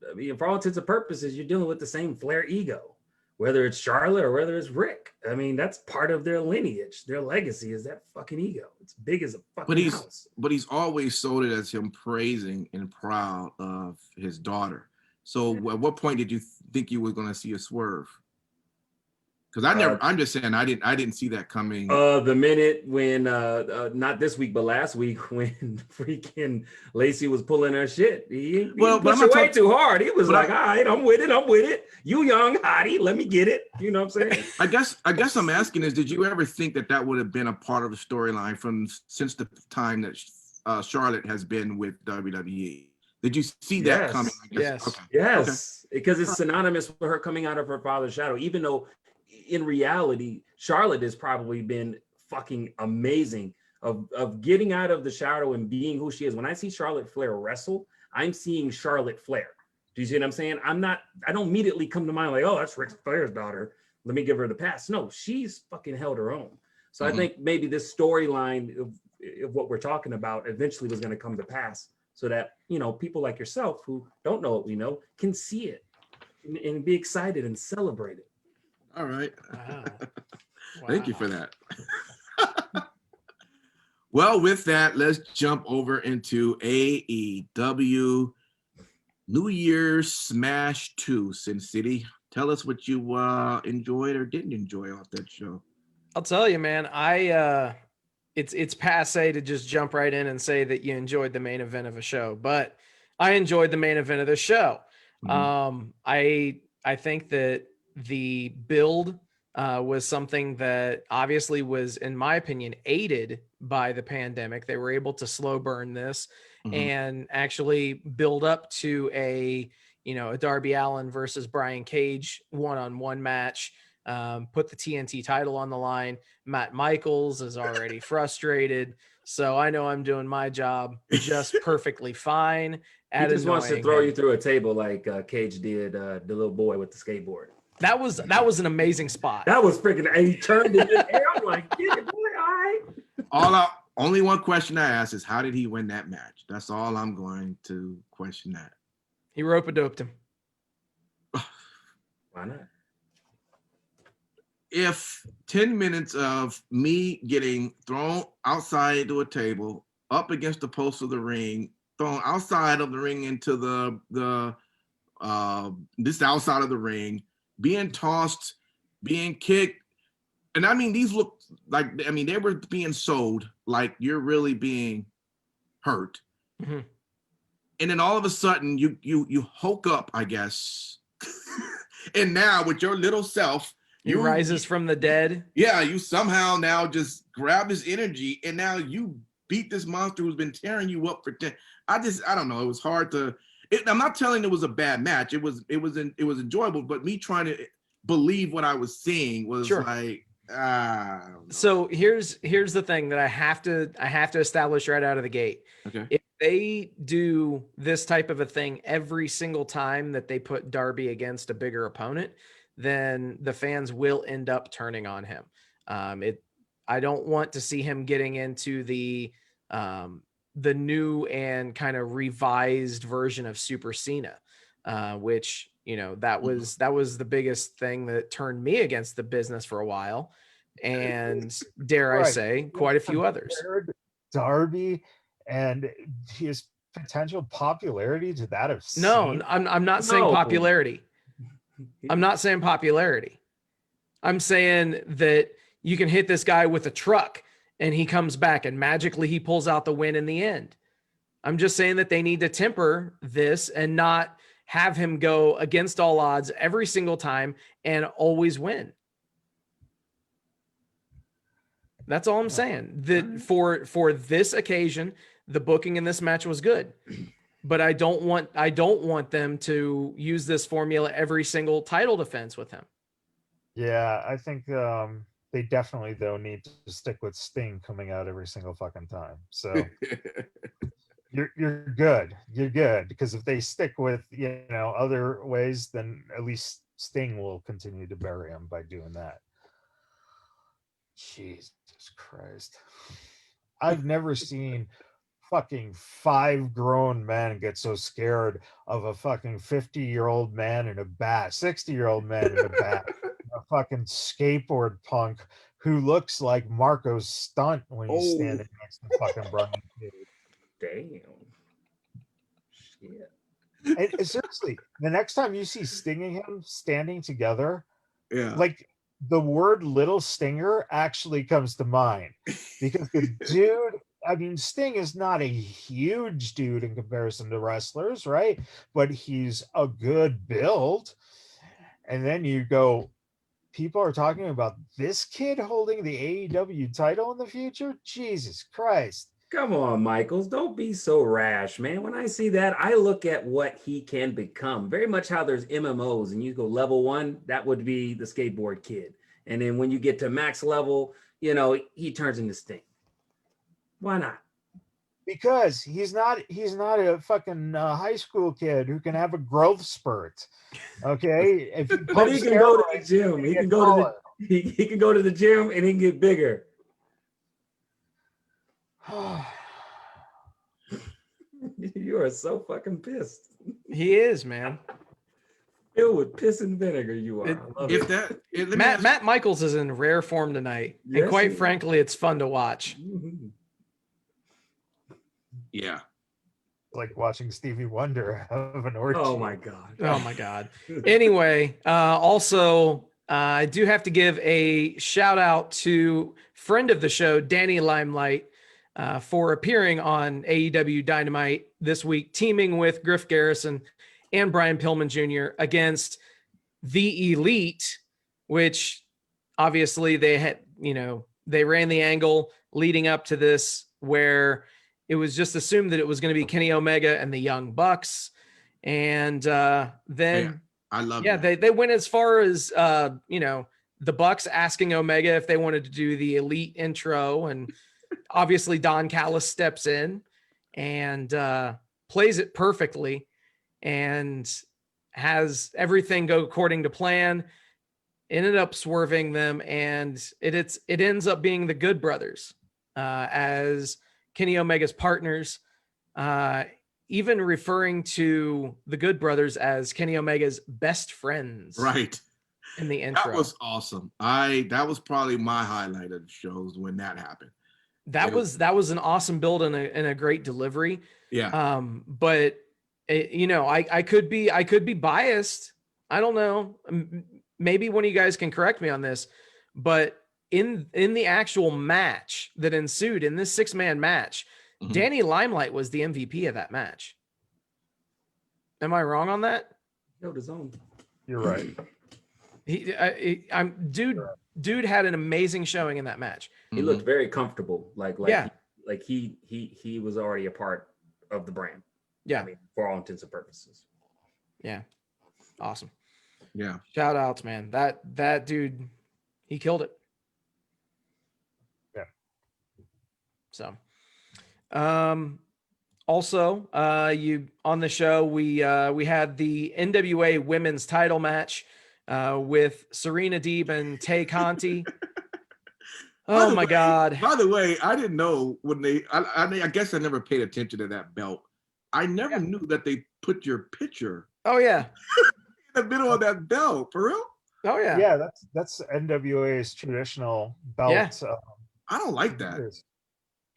I mean, for all intents and purposes, you're dealing with the same Flair ego, whether it's Charlotte or whether it's Rick. I mean, that's part of their lineage. Their legacy is that fucking ego. It's big as a fucking house. But he's always sold it as him praising and proud of his daughter. So at what point did you think you were going to see a swerve? Because I'm just saying I didn't see that coming. The minute when not this week but last week when freaking Lacey was pulling her shit, he pushed it way too hard. He was like, all right, I'm with it. You young hottie, let me get it. You know what I'm saying? I guess I'm asking is, did you ever think that would have been a part of the storyline since the time that Charlotte has been with WWE? Did you see that coming? Yes. Okay. Yes, because it's synonymous with her coming out of her father's shadow, even though in reality, Charlotte has probably been fucking amazing of getting out of the shadow and being who she is. When I see Charlotte Flair wrestle, I'm seeing Charlotte Flair. Do you see what I'm saying? I don't immediately come to mind like, oh, that's Ric Flair's daughter. Let me give her the pass. No, she's fucking held her own. So I think maybe this storyline of what we're talking about eventually was going to come to pass so that, people like yourself who don't know what we know can see it and be excited and celebrate it. All right. Wow. Thank you for that. Well, with that, let's jump over into AEW New Year's Smash 2, Sin City. Tell us what you enjoyed or didn't enjoy off that show. I'll tell you, man, it's passe to just jump right in and say that you enjoyed the main event of a show, but I enjoyed the main event of the show. Mm-hmm. I think that the build was something that obviously was, in my opinion, aided by the pandemic. They were able to slow burn this and actually build up to a Darby Allin versus Brian Cage one-on-one match, put the TNT title on the line. Matt Michaels is already frustrated. So I know I'm doing my job just perfectly fine. He just wants to throw you through a table like Cage did the little boy with the skateboard. That was an amazing spot. That was freaking, and he turned it in the air. I'm like, get it, boy, all right. Only one question I ask is, how did he win that match? That's all I'm going to question that. He rope-a-doped him. Why not? If 10 minutes of me getting thrown outside to a table, up against the post of the ring, thrown outside of the ring into this outside of the ring, being tossed, being kicked. And I mean, these look like, they were being sold like you're really being hurt. Mm-hmm. And then all of a sudden you hook up, I guess. And now with your little self, he rises from the dead. Yeah, you somehow now just grab his energy and now you beat this monster who's been tearing you up for 10. I don't know. It was hard to. I'm not telling it was a bad match. It was enjoyable, but me trying to believe what I was seeing was like, So here's the thing that I have to establish right out of the gate. Okay. If they do this type of a thing every single time that they put Darby against a bigger opponent, then the fans will end up turning on him. I don't want to see him getting into the new and kind of revised version of Super Cena, which, you know, that was the biggest thing that turned me against the business for a while. And dare I say, quite a few others. Darby and his potential popularity to that of No, Cena. I'm not saying popularity. I'm not saying popularity. I'm saying that you can hit this guy with a truck and he comes back and magically he pulls out the win in the end. I'm just saying that they need to temper this and not have him go against all odds every single time and always win. That's all I'm saying. That for this occasion, the booking in this match was good. But I don't want them to use this formula every single title defense with him. Yeah, I think they definitely though need to stick with Sting coming out every single fucking time. So you're good. You're good, because if they stick with, you know, other ways, then at least Sting will continue to bury him by doing that. Jesus Christ. I've never seen fucking 5 grown men get so scared of a fucking 50-year-old man in a bat, 60-year-old man in a bat, a fucking skateboard punk who looks like Marco's stunt when he's standing next to fucking Brian Cage. Damn. Shit. And seriously, the next time you see Sting and him standing together, Yeah. like the word little stinger actually comes to mind, because the dude, I mean, Sting is not a huge dude in comparison to wrestlers, right? But he's a good build. And then you go, people are talking about this kid holding the AEW title in the future? Jesus Christ. Come on, Michaels. Don't be so rash, man. When I see that, I look at what he can become. Very much how there's MMOs and you go level 1, that would be the skateboard kid. And then when you get to max level, you know, he turns into Sting. Why not? Because he's not a fucking high school kid who can have a growth spurt. Okay, if but he can go to the gym. He can go to the he can go to the gym and he can get bigger. You are so fucking pissed. He is, man. Filled with piss and vinegar, you are. Matt Michaels is in rare form tonight, yes, and quite frankly, it's fun to watch. Yeah. Like watching Stevie Wonder have an orgy. Oh my god. Oh my god. Anyway, also, I do have to give a shout out to friend of the show, Danny Limelight, for appearing on AEW Dynamite this week, teaming with Griff Garrison and Brian Pillman Jr. against the Elite, which obviously they had, you know, they ran the angle leading up to this where it was just assumed that it was going to be Kenny Omega and the Young Bucks. And then I love they went as far as, you know, the Bucks asking Omega if they wanted to do the Elite intro, and obviously Don Callis steps in and plays it perfectly and has everything go according to plan. Ended up swerving them, and it ends up being the Good Brothers as Kenny Omega's partners, even referring to the Good Brothers as Kenny Omega's best friends. Right. In the intro. That was awesome. That was probably my highlight of the shows when that happened. That was an awesome build and a great delivery. Yeah. But you know, I could be biased. I don't know. Maybe one of you guys can correct me on this, but in the actual match that ensued in this 6-man match, Danny Limelight was the MVP of that match. Am I wrong on that? Held his own. You're right. Dude had an amazing showing in that match. He looked very comfortable, like he was already a part of the brand. Yeah, I mean, for all intents and purposes. Yeah, awesome. Yeah, shout outs, man. That dude, he killed it. Yeah. So, Also, you on the show, we had the NWA women's title match with Serena Deeb and Tay Conti. Oh my God. By the way, I didn't know when I guess I never paid attention to that belt. I never knew that they put your picture Oh yeah. in the middle of that belt. For real? Oh yeah. Yeah, that's NWA's traditional belt. Yeah. I don't like that.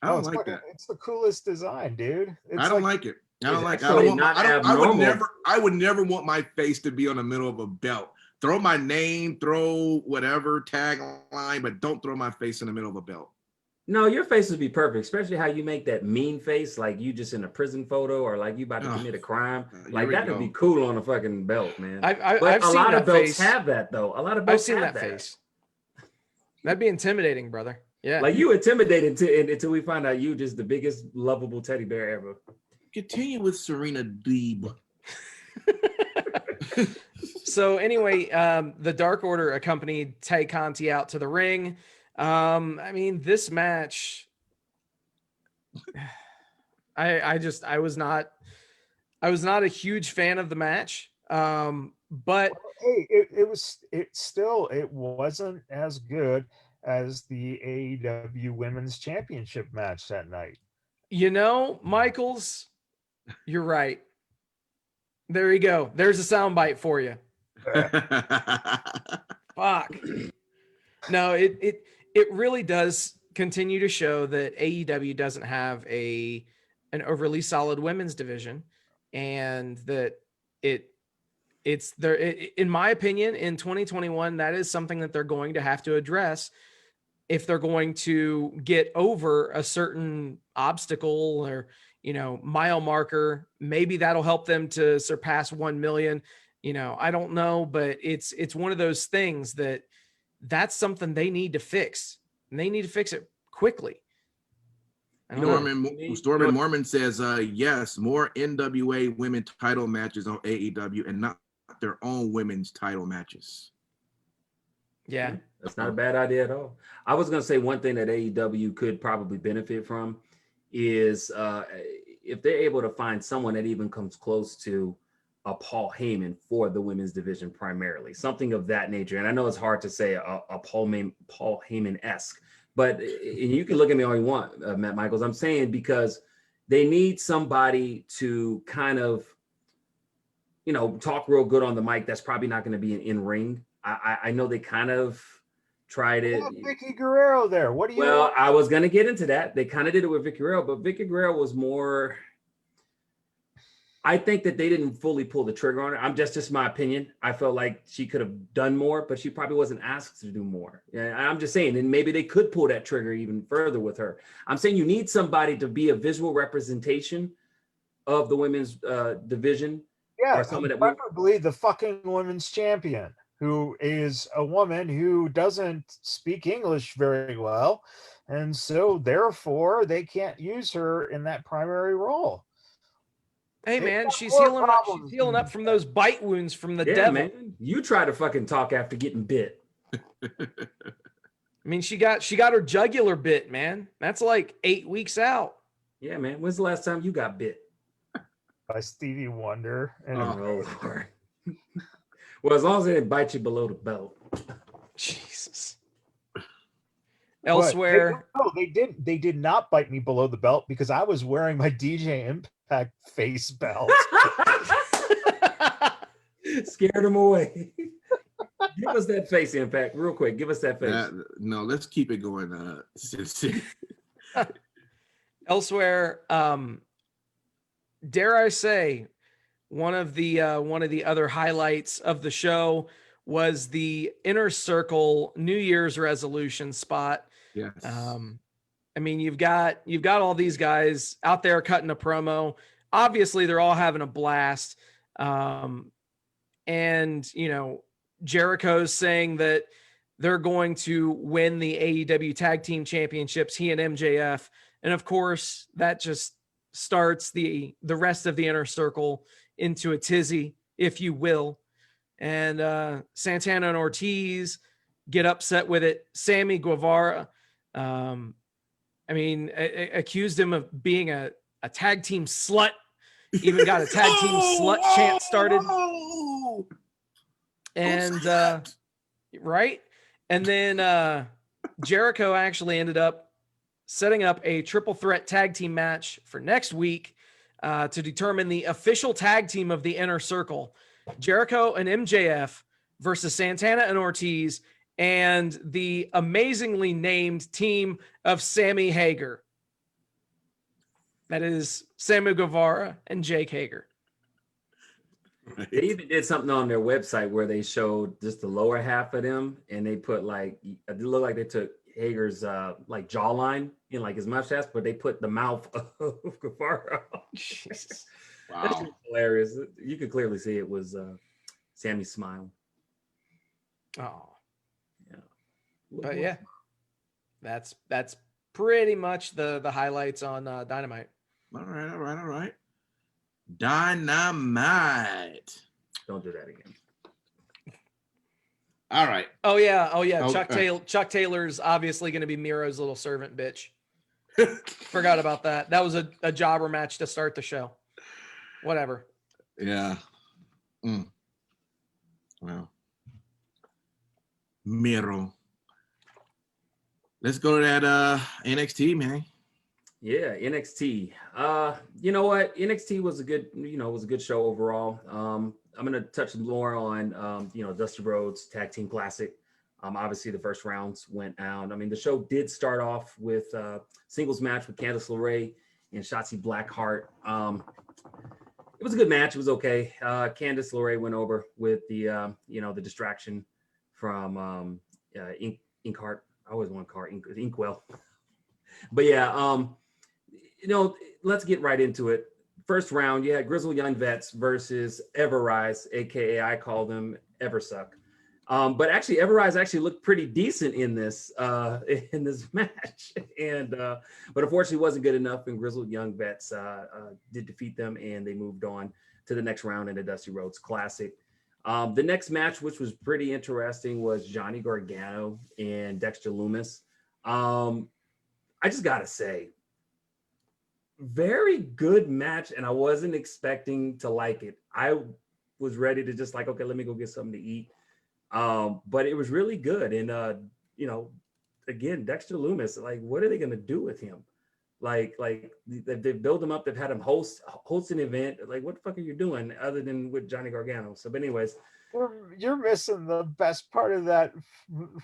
I don't like that. It's the coolest design, dude. I don't like it. I don't like it. I would never want my face to be on the middle of a belt. Throw my name, throw whatever tagline, but don't throw my face in the middle of a belt. No, your face would be perfect, especially how you make that mean face, like you just in a prison photo or like you about to commit a crime. Like that would be cool on a fucking belt, man. I've a seen lot that of belts face. have that though. A lot of belts I've seen have that face. That'd be intimidating, brother. Yeah. Like you intimidated until we find out you just the biggest lovable teddy bear ever. Continue with Serena Deeb. So anyway, the Dark Order accompanied Tay Conti out to the ring. I mean, this match, I was not a huge fan of the match. But hey, it wasn't as good as the AEW Women's Championship match that night. You know, Michaels, you're right. There you go. There's a soundbite for you. Fuck. No, it really does continue to show that AEW doesn't have an overly solid women's division, and that it's there. In my opinion, in 2021, that is something that they're going to have to address if they're going to get over a certain obstacle or, you know, mile marker. Maybe that'll help them to surpass 1 million. You know, I don't know, but it's one of those things that's something they need to fix, and they need to fix it quickly. Stormin Mormon says, yes, more NWA women title matches on AEW and not their own women's title matches. Yeah. That's not a bad idea at all. I was going to say one thing that AEW could probably benefit from is if they're able to find someone that even comes close to a Paul Heyman for the women's division primarily, something of that nature. And I know it's hard to say a Paul Heyman-esque, but and you can look at me all you want, Matt Michaels. I'm saying because they need somebody to kind of, you know, talk real good on the mic. That's probably not going to be an in-ring. I know they kind of tried it. Vicky Guerrero there. What do you? Well, I was going to get into that. They kind of did it with Vicky Guerrero, but Vicky Guerrero was more. I think that they didn't fully pull the trigger on her. I'm just my opinion. I felt like she could have done more, but she probably wasn't asked to do more. Yeah, I'm just saying, and maybe they could pull that trigger even further with her. I'm saying you need somebody to be a visual representation of the women's division. Yeah, preferably the fucking women's champion, who is a woman who doesn't speak English very well, and so therefore they can't use her in that primary role. Hey man, she's healing up from those bite wounds from the devil. Man. You try to fucking talk after getting bit. I mean, she got her jugular bit, man. That's like 8 weeks out. Yeah, man. When's the last time you got bit? By Stevie Wonder. And oh Lord. Well, as long as they didn't bite you below the belt. Jesus. Elsewhere. They did not bite me below the belt because I was wearing my DJ Impact face belt. Scared him away. Give us that face, Impact, real quick. Give us that face. No, let's keep it going. Elsewhere, dare I say, one of the other highlights of the show was the Inner Circle New Year's resolution spot. Yes. I mean, you've got all these guys out there cutting a promo. Obviously, they're all having a blast. And you know, Jericho's saying that they're going to win the AEW Tag Team Championships, he and MJF. And of course, that just starts the rest of the Inner Circle into a tizzy, if you will. And Santana and Ortiz get upset with it. Sammy Guevara, accused him of being a a tag team slut. Even got a tag team slut chant started. And right. And then Jericho actually ended up setting up a triple threat tag team match for next week to determine the official tag team of the Inner Circle. Jericho and MJF versus Santana and Ortiz and the amazingly named team of Sammy Hager. That is Samu Guevara and Jake Hager. Right. They even did something on their website where they showed just the lower half of them, and they put like, it looked like they took Hager's like jawline in like his mustache, but they put the mouth of Guevara. Jesus. Wow. That's hilarious. You could clearly see it was Sammy's smile. Oh. Yeah. But yeah, that's pretty much the highlights on Dynamite. All right. Dynamite. Don't do that again. All right. Oh yeah. Chuck Taylor's obviously going to be Miro's little servant bitch. Forgot about that. That was a jobber match to start the show. Whatever. Yeah. Well. Miro. Let's go to that NXT, man. Yeah, NXT. You know what? NXT was a good show overall. I'm gonna touch more on Dusty Rhodes Tag Team Classic. Obviously the first rounds went out. I mean, the show did start off with singles match with Candice LeRae and Shotzi Blackheart. It was a good match. It was okay. Candice LeRae went over with the distraction from Inkheart. I always want to call her Inkwell. But yeah, let's get right into it. First round, you had Grizzled Young Vets versus Everrise, aka I call them Eversuck. But actually, Everrise actually looked pretty decent in this match, and but unfortunately wasn't good enough. And Grizzled Young Vets did defeat them, and they moved on to the next round in the Dusty Rhodes Classic. The next match, which was pretty interesting, was Johnny Gargano and Dexter Lumis. I just gotta say, very good match, and I wasn't expecting to like it. I was ready to just like, okay, let me go get something to eat. But it was really good. And again, Dexter Lumis, like, what are they gonna do with him? Like they build him up, they've had him host an event. Like, what the fuck are you doing other than with Johnny Gargano? So, but anyways. You're missing the best part of that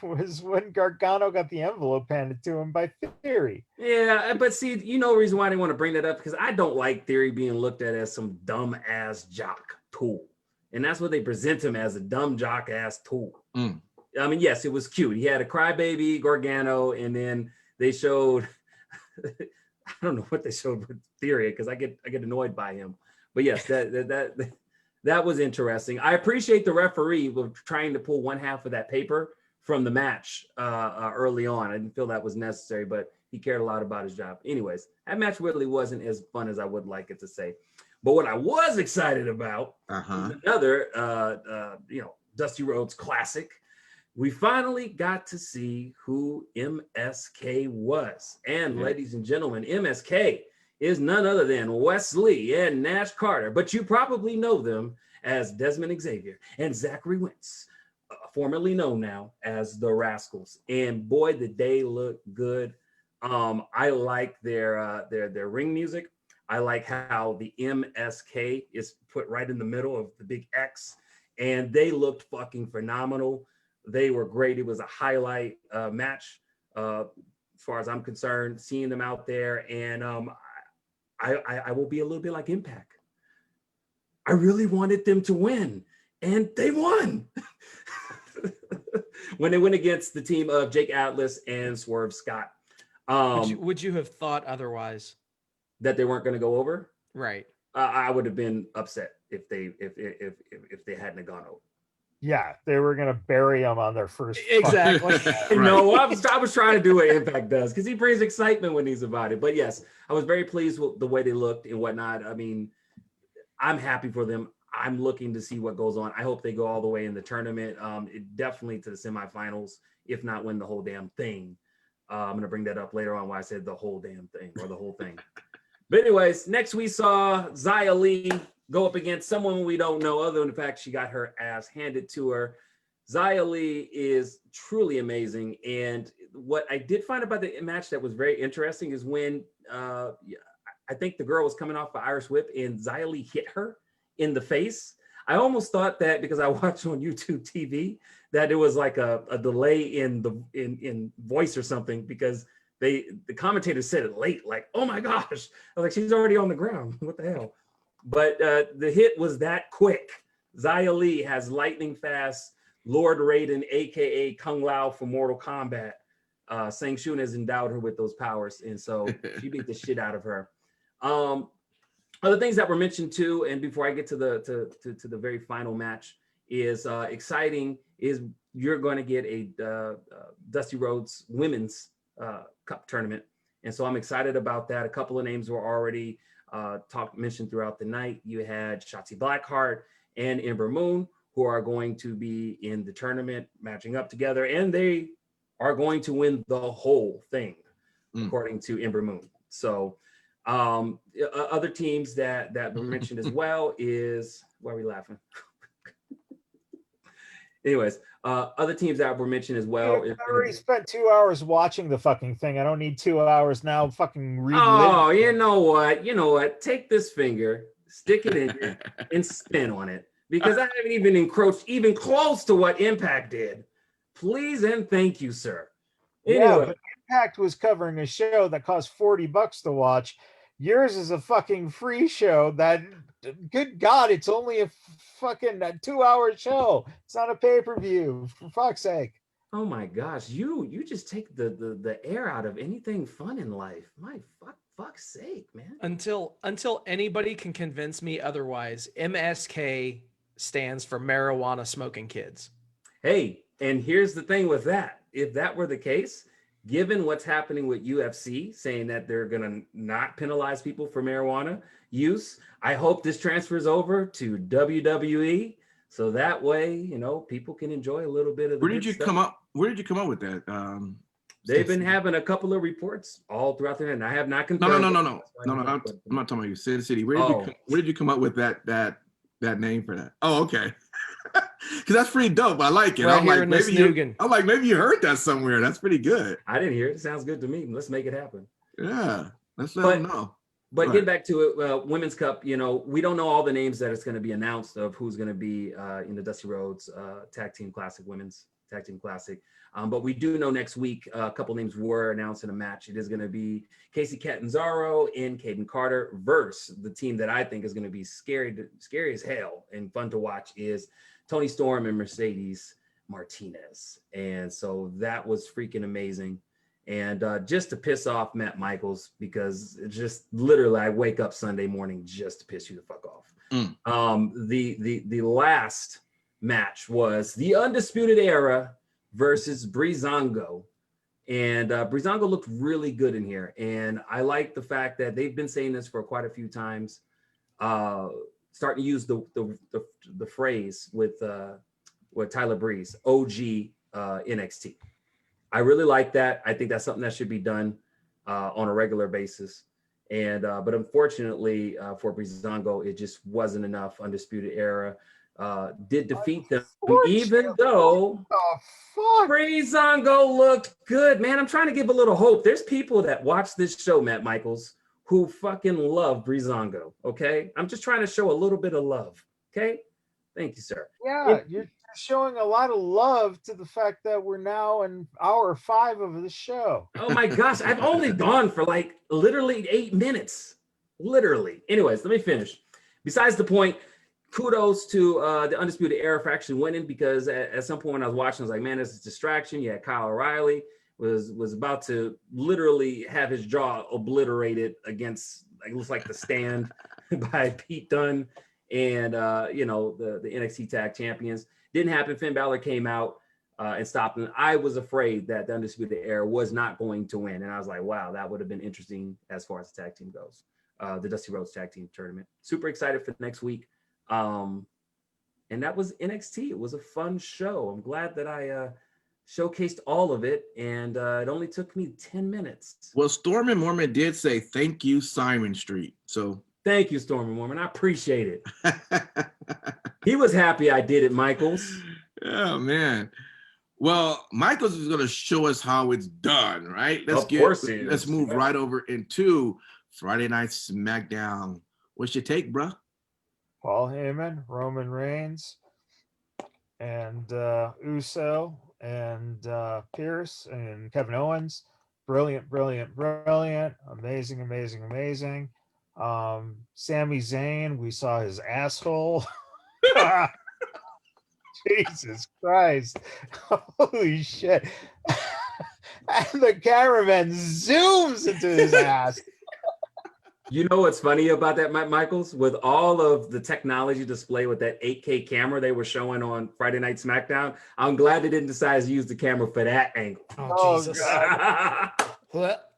was when Gargano got the envelope handed to him by Theory. Yeah, but see, the reason why I didn't want to bring that up, because I don't like Theory being looked at as some dumb ass jock tool. And that's what they present him as, a dumb jock ass tool. I mean, yes, it was cute. He had a crybaby Gargano, and then they showed I don't know what they showed with Theory, because I get annoyed by him. But yes, that was interesting. I appreciate the referee was trying to pull one half of that paper from the match early on. I didn't feel that was necessary, but he cared a lot about his job. Anyways, that match really wasn't as fun as I would like it to say. But what I was excited about was another, Dusty Rhodes Classic. We finally got to see who MSK was. And ladies and gentlemen, MSK is none other than Wesley and Nash Carter, but you probably know them as Desmond Xavier and Zachary Wentz, formerly known now as the Rascals. And boy, did they look good. I like their ring music. I like how the MSK is put right in the middle of the big X, and they looked fucking phenomenal. They were great. It was a highlight match as far as I'm concerned, seeing them out there. And I will be a little bit like Impact. I really wanted them to win, and they won. When they went against the team of Jake Atlas and Swerve Scott. Would you have thought otherwise? That they weren't going to go over? Right. I would have been upset if they hadn't gone over. Yeah, they were gonna bury him on their first. Exactly. No, I was trying to do what Impact does, because he brings excitement when he's about it. But yes, I was very pleased with the way they looked and whatnot. I mean, I'm happy for them. I'm looking to see what goes on. I hope they go all the way in the tournament. Definitely to the semifinals, if not win the whole damn thing. I'm gonna bring that up later on why I said the whole damn thing or the whole thing. But anyways, next we saw Xia Li go up against someone we don't know, other than the fact she got her ass handed to her. Xia Li is truly amazing. And what I did find about the match that was very interesting is when I think the girl was coming off an Irish whip and Xia Li hit her in the face. I almost thought that, because I watched on YouTube TV, that it was like a delay in voice or something, because the commentator said it late, like, oh my gosh. I was like, she's already on the ground. What the hell? But the hit was that quick. Xia Li has lightning fast Lord Raiden, aka Kung Lao from Mortal Kombat. Sang Shun has endowed her with those powers, and so she beat the shit out of her. Other things that were mentioned too, and before I get to the very final match, is exciting. Is you're going to get a Dusty Rhodes Women's Cup tournament, and so I'm excited about that. A couple of names were already mentioned throughout the night. You had Shotzi Blackheart and Ember Moon, who are going to be in the tournament matching up together, and they are going to win the whole thing, according to Ember Moon. So other teams that were mentioned as well is, why are we laughing? Anyways, other teams that were mentioned as well. I already spent 2 hours watching the fucking thing. I don't need 2 hours now fucking relive. Oh, you know what? Take this finger, stick it in there, and spin on it. Because I haven't even encroached even close to what Impact did. Please and thank you, sir. Anyway. Yeah, but Impact was covering a show that cost $40 to watch. Yours is a fucking free show that, good God, it's only a fucking 2-hour show. It's not a pay-per-view, for fuck's sake. Oh my gosh, you just take the air out of anything fun in life. My fuck's sake, man. Until anybody can convince me otherwise, MSK stands for marijuana smoking kids. Hey, and here's the thing with that. If that were the case, given what's happening with UFC, saying that they're going to not penalize people for marijuana use, I hope this transfers over to WWE. So that way, people can enjoy a little bit of the Where did you come up with that? They've been having a couple of reports all throughout the night, and I have not confirmed. No. I'm not talking about you, Sin City. Where did you come up with that name for that? Oh, okay. Because that's pretty dope. I like it. Right, I'm like, maybe you heard that somewhere. That's pretty good. I didn't hear it. It sounds good to me. Let's make it happen. Yeah, let's let them know. But getting back to it, Women's Cup, we don't know all the names that it's going to be announced of who's going to be in the Dusty Rhodes Tag Team Classic, Women's Tag Team Classic. But we do know next week a couple names were announced in a match. It is going to be Casey Catanzaro and Caden Carter versus the team that I think is going to be scary as hell and fun to watch is Tony Storm and Mercedes Martinez. And so that was freaking amazing. And just to piss off Matt Michaels, because it's just literally I wake up Sunday morning just to piss you the fuck off. The last match was the Undisputed Era versus Breezango. And Breezango looked really good in here. And I like the fact that they've been saying this for quite a few times, starting to use the phrase with Tyler Breeze, OG NXT. I really like that. I think that's something that should be done on a regular basis. And but unfortunately for Breezango, it just wasn't enough. Undisputed Era did defeat them, even though Breezango looked good. Man, I'm trying to give a little hope. There's people that watch this show, Matt Michaels, who fucking love Breezango. Okay, I'm just trying to show a little bit of love. Okay, thank you, sir. Yeah, you're showing a lot of love to the fact that we're now in hour 5 of the show. Oh my gosh, I've only gone for like literally 8 minutes. Literally. Anyways, let me finish. Besides the point, kudos to the Undisputed Era for actually winning, because at some point when I was watching, I was like, man, this is a distraction. Yeah, Kyle O'Reilly was about to literally have his jaw obliterated against, like, looks like the Stand by Pete Dunne and the NXT Tag Champions. Didn't happen. Finn Balor came out and stopped him. I was afraid that the Undisputed Era was not going to win, and I was like, wow, that would have been interesting as far as the tag team goes. The Dusty Rhodes Tag Team Tournament. Super excited for next week. And that was NXT. It was a fun show. I'm glad that I showcased all of it, and it only took me 10 minutes. Well, Storm and Mormon did say thank you, Simon Street. So thank you, Storm and Mormon. I appreciate it. He was happy I did it, Michaels. Oh man. Well, Michaels is going to show us how it's done, right? Let's move right over into Friday Night SmackDown. What's your take, bro? Paul Heyman, Roman Reigns, and Uso, and Pierce, and Kevin Owens. Brilliant, brilliant, brilliant. Amazing, amazing, amazing. Sami Zayn, we saw his asshole. Jesus Christ. Holy shit. And the cameraman zooms into his ass. You know what's funny about that, Michaels? With all of the technology display with that 8K camera they were showing on Friday Night SmackDown, I'm glad they didn't decide to use the camera for that angle. Oh, Jesus. What?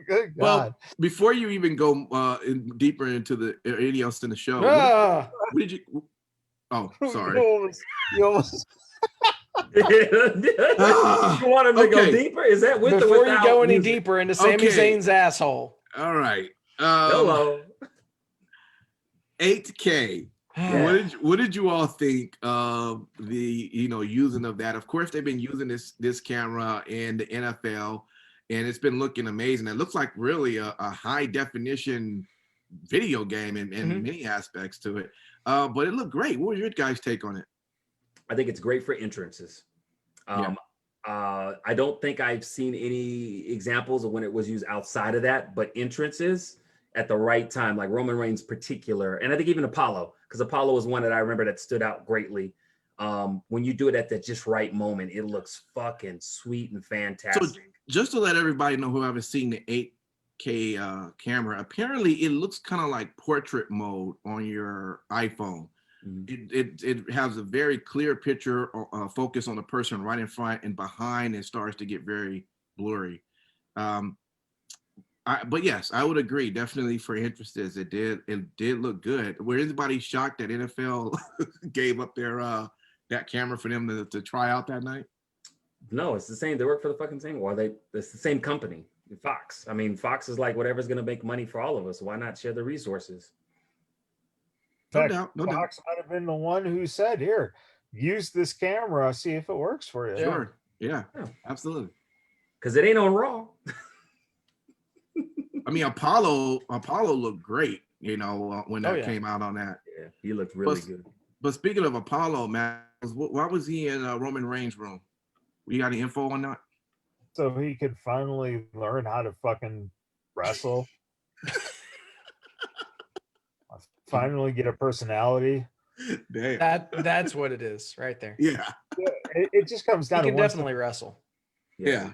Good God. Well, before you even go deeper into anything else in the show, what did you? Oh, sorry. You almost you want him to go deeper? Is that with before or without you go any music? deeper into Sami Zayn's asshole? All right. Hello. 8K. What did you all think of the using of that? Of course, they've been using this camera in the NFL, and it's been looking amazing. It looks like really a high definition video game in many aspects to it. But it looked great. What was your guys' take on it? I think it's great for entrances. I don't think I've seen any examples of when it was used outside of that, but entrances at the right time, like Roman Reigns particular, and I think even Apollo, because Apollo was one that I remember that stood out greatly. When you do it at the just right moment, it looks fucking sweet and fantastic. So just to let everybody know who haven't seen the 8K camera, apparently it looks kind of like portrait mode on your iPhone. It has a very clear picture, focus on the person right in front, and behind it starts to get very blurry. But yes, I would agree. Definitely for interests, it did look good. Were anybody shocked that NFL gave up their that camera for them to try out that night? No, it's the same. They work for the fucking same. Or it's the same company, Fox. I mean, Fox is like whatever's going to make money for all of us. Why not share the resources? No doubt. Fox might have been the one who said, "Here, use this camera, see if it works for you." Sure. Yeah. Absolutely. Because it ain't on Raw. I mean, Apollo looked great, when that came out on that. Yeah, he looked really good. But speaking of Apollo, man, why was he in Roman Reigns' room? You got any info on that? So he could finally learn how to fucking wrestle. Finally get a personalody. Damn. That's what it is right there. Yeah. It just comes down he to can definitely wrestle. Yeah.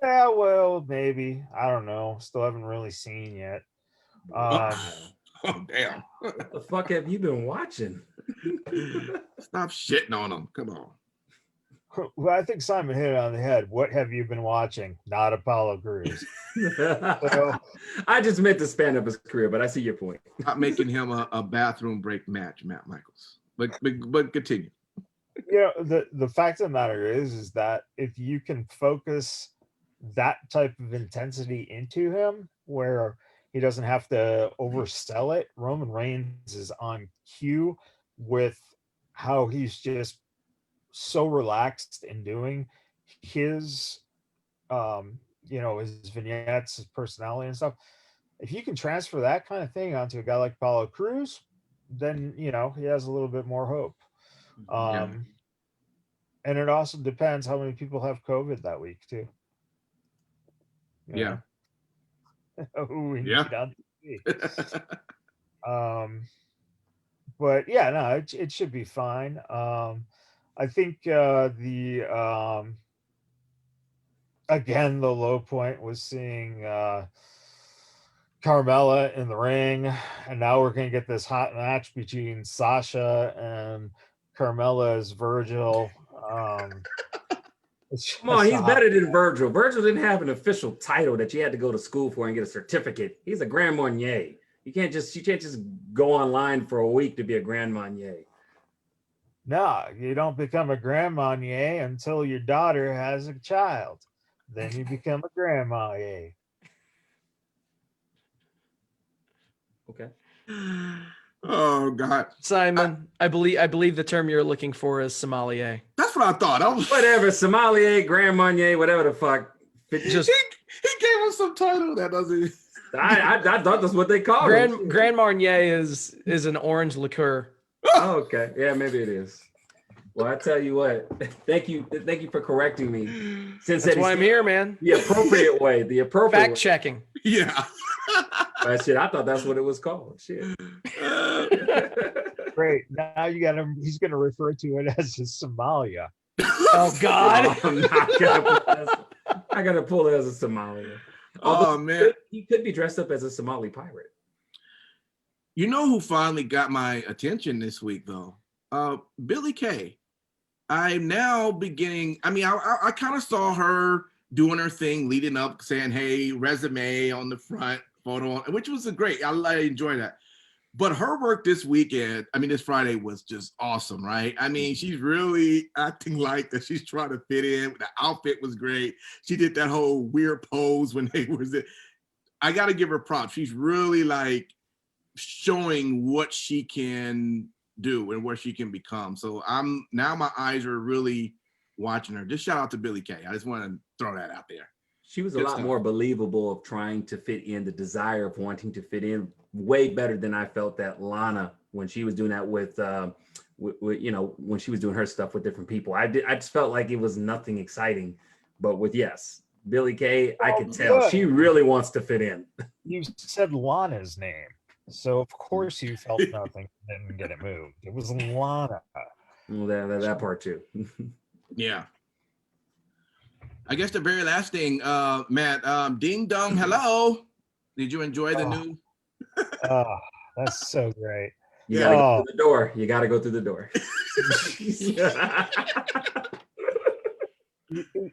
Well, maybe. I don't know. Still haven't really seen yet. Oh, damn. What the fuck have you been watching? Stop shitting on him. Come on. Well, I think Simon hit it on the head. What have you been watching? Not Apollo Crews. I just meant to span up his career, but I see your point. Not making him a bathroom break match, Matt Michaels. But continue. The fact of the matter is that if you can focus that type of intensity into him, where he doesn't have to oversell it, Roman Reigns is on cue with how he's just so relaxed in doing his his vignettes, his personality and stuff. If you can transfer that kind of thing onto a guy like Apollo Crews, then he has a little bit more hope. And it also depends how many people have COVID that week too. Yeah. Who we need on TV. But yeah, no, it should be fine. I think again, the low point was seeing Carmella in the ring, and now we're gonna get this hot match between Sasha and Carmella as Virgil. Come on, he's better than Virgil. Virgil didn't have an official title that you had to go to school for and get a certificate. He's a Grand Marnier. You can't just go online for a week to be a Grand Marnier. No, you don't become a grandmarnier until your daughter has a child. Then you become a grandmarnier. Okay. Oh God, Simon, I believe the term you're looking for is sommelier. that's what I thought. I was Whatever, sommelier, Grand Marnier, whatever the fuck. Just he gave us some title that doesn't. I thought that's what they called it. Grand Marnier is an orange liqueur. Oh, okay. Yeah, maybe it is. Well, I tell you what, thank you for correcting me. Since That's why I'm here, man. The appropriate way, the appropriate Fact way. checking. Yeah. But shit, I thought that's what it was called. Shit. Great. Now you got him. He's going to refer to it as a Somalia. Oh God. I'm not gonna pull it as a Somali. Oh man, he could be dressed up as a Somali pirate. You know who finally got my attention this week though? Billy Kay. I'm now beginning. I mean, I kind of saw her doing her thing leading up, saying, "Hey, resume on the front photo," which was great. I enjoy that. But her work this weekend, I mean, this Friday was just awesome, right? I mean, she's really acting like that she's trying to fit in. The outfit was great. She did that whole weird pose when they was there. I got to give her props. She's really like showing what she can do and where she can become. So now my eyes are really watching her. Just shout out to Billy Kay. I just want to throw that out there. She was a lot more believable of trying to fit in, the desire of wanting to fit in, way better than I felt that Lana when she was doing that with you know, when she was doing her stuff with different people. I just felt like it was nothing exciting. But with Billy Kay, I could tell she really wants to fit in. You said Lana's name, so of course you felt nothing, didn't get it moved. It was Lana. Well, that part too. Yeah. I guess the very last thing, Matt, Ding Dong, hello. Did you enjoy the new? Oh, that's so great. You gotta go through the door. You gotta go through the door.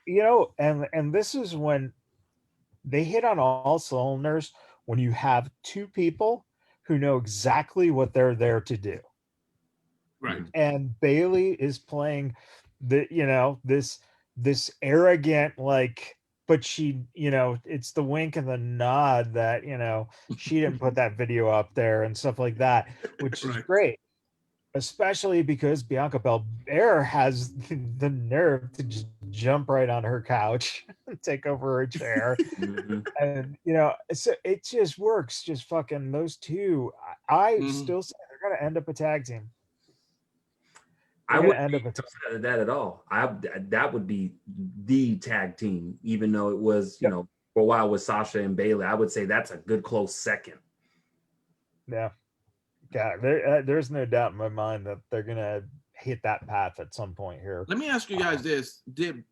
You know, and this is when they hit on all cylinders, when you have two people who know exactly what they're there to do. Right. And Bailey is playing this arrogant, like, but she, it's the wink and the nod that, she didn't put that video up there and stuff like that, which is great. Especially because Bianca Belair has the nerve to just jump right on her couch and take over her chair. And, so it just works. Just fucking those two. I still say they're going to end up a tag team. I wouldn't be upset at that at all. That would be the tag team, even though it was, for a while with Sasha and Bailey. I would say that's a good close second. Yeah. God, there's no doubt in my mind that they're going to hit that path at some point here. Let me ask you guys this. Did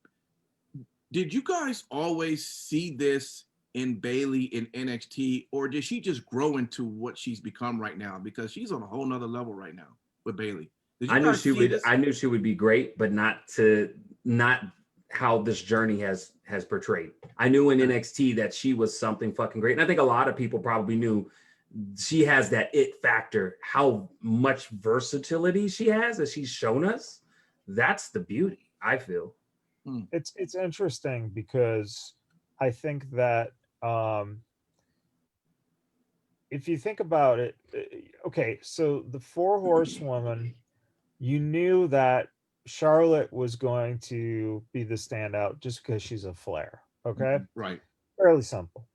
you guys always see this in Bailey in NXT, or did she just grow into what she's become right now? Because she's on a whole nother level right now with Bailey. I knew she would be great, but not how this journey has portrayed. I knew in NXT that she was something fucking great. And I think a lot of people probably knew she has that it factor, how much versatility she has, as she's shown us. That's the beauty, I feel. It's interesting because I think that if you think about it, okay, so the Four Horsewomen, you knew that Charlotte was going to be the standout just because she's a Flair. Okay. Right. Fairly simple.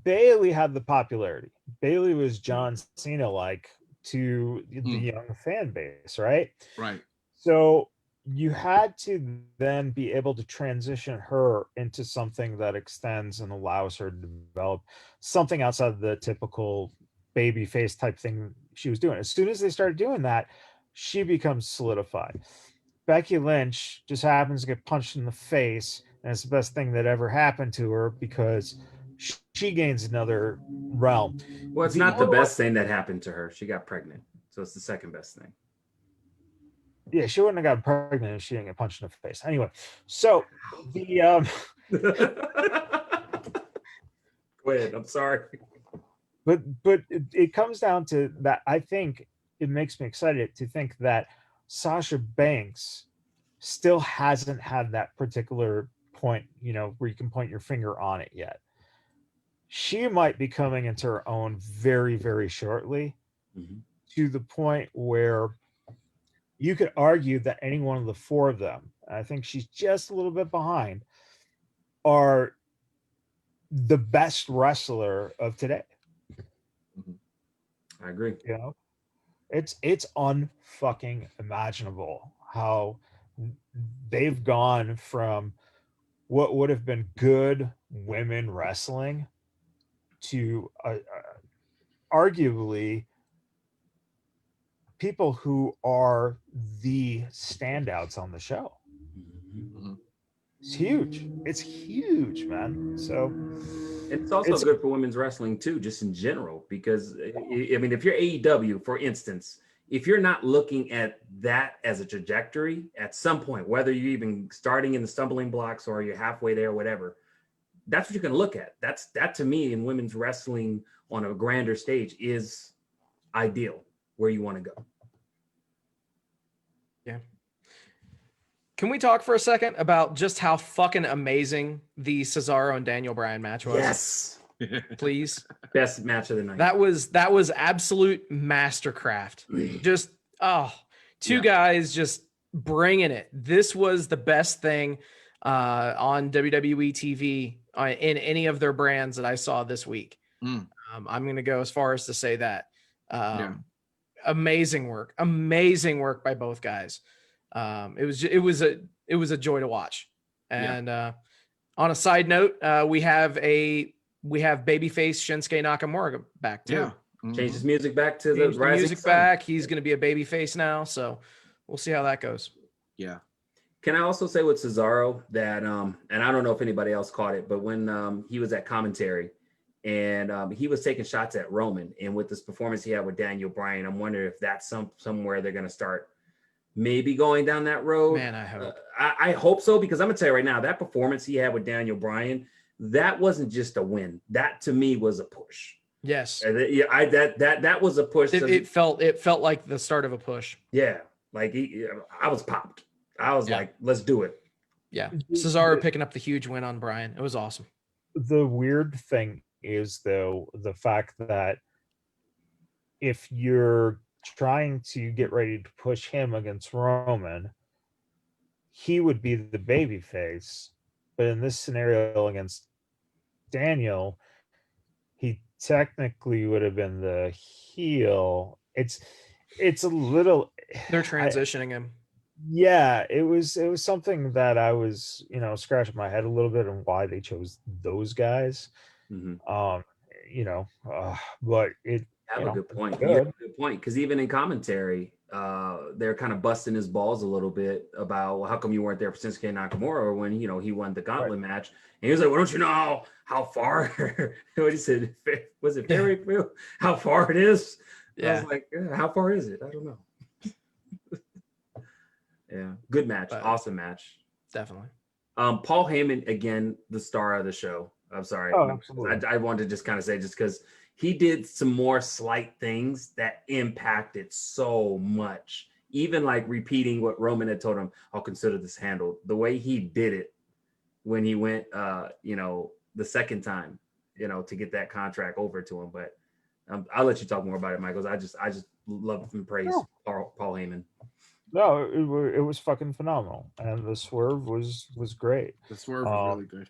Bailey had the popularity. Bailey was John Cena-like to the young fan base, right? Right. So you had to then be able to transition her into something that extends and allows her to develop something outside of the typical baby face type thing she was doing. As soon as they started doing that, she becomes solidified. Becky Lynch just happens to get punched in the face, and it's the best thing that ever happened to her because she gains another realm. Well, it's not the best thing that happened to her. She got pregnant, so it's the second best thing. Yeah, she wouldn't have gotten pregnant if she didn't get punched in the face. Anyway, so the Go ahead. I'm sorry. But it comes down to that. I think it makes me excited to think that Sasha Banks still hasn't had that particular point, where you can point your finger on it yet. She might be coming into her own very, very shortly, to the point where you could argue that any one of the four of them, I think she's just a little bit behind, are the best wrestler of today. I agree. It's unfucking imaginable how they've gone from what would have been good women wrestling to arguably people who are the standouts on the show. It's huge. It's huge, man. So it's also good for women's wrestling too, just in general, because I mean, if you're AEW, for instance, if you're not looking at that as a trajectory at some point, whether you're even starting in the stumbling blocks or you're halfway there, whatever, that's what you're going to look at. That to me in women's wrestling on a grander stage is ideal, where you want to go. Yeah. Can we talk for a second about just how fucking amazing the Cesaro and Daniel Bryan match was? Yes. Please. Best match of the night. That was absolute mastercraft. Just two guys just bringing it. This was the best thing on WWE TV in any of their brands that I saw this week. I'm going to go as far as to say that. Amazing work by both guys. It was a joy to watch. And on a side note, we have babyface Shinsuke Nakamura back too. Changed his music back to the rising music sun. back. He's going to be a babyface now, so we'll see how that goes. Yeah. Can I also say with Cesaro that and I don't know if anybody else caught it, but when he was at commentary and he was taking shots at Roman, and with this performance he had with Daniel Bryan, I'm wondering if that's somewhere they're going to start maybe going down that road. Man, I hope. I hope so, because I'm gonna tell you right now, that performance he had with Daniel Bryan, that wasn't just a win. That to me was a push. Yes. That was a push. It felt like the start of a push. Yeah, like I was popped. I was like, let's do it. Yeah, Cesaro picking up the huge win on Bryan. It was awesome. The weird thing is, though, the fact that if you're trying to get ready to push him against Roman, he would be the baby face, but in this scenario against Daniel, he technically would have been the heel. It's a little, they're transitioning him. Yeah, it was something that I was scratching my head a little bit on why they chose those guys. But it You have a good point. You have a good point, because even in commentary, they're kind of busting his balls a little bit about, well, how come you weren't there for Shinsuke Nakamura when he won the gauntlet match? And he was like, well, don't you know how far? What he said, was it very how far it is? Yeah. I was like, how far is it? I don't know. Yeah, good match, awesome match, definitely. Paul Heyman again, the star of the show. I'm sorry, I wanted to just kind of say, just because he did some more slight things that impacted so much. Even like repeating what Roman had told him, I'll consider this handled. The way he did it when he went, the second time, to get that contract over to him. But I'll let you talk more about it, Michael. I just love and praise Paul Heyman. No, it was fucking phenomenal, and the swerve was great. The swerve was really good.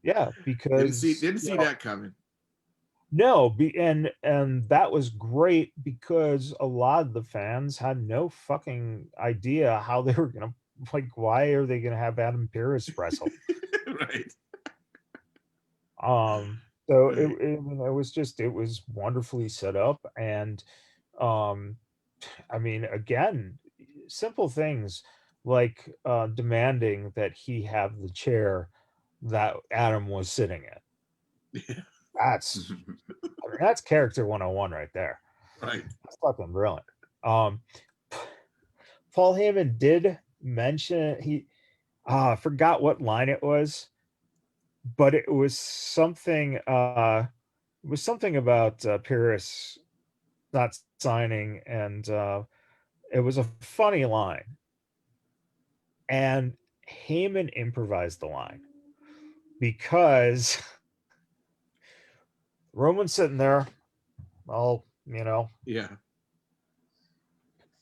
Yeah, because didn't see that coming. No, and that was great, because a lot of the fans had no fucking idea how they were gonna, why are they gonna have Adam Pearce wrestle? Right. So it was wonderfully set up, and I mean, again, simple things like demanding that he have the chair that Adam was sitting in. Yeah. That's character 101 right there. Right. That's fucking brilliant. Paul Heyman did mention I forgot what line it was, but it was something about Pearce not signing, and It was a funny line. And Heyman improvised the line because Roman's sitting there, all, Yeah.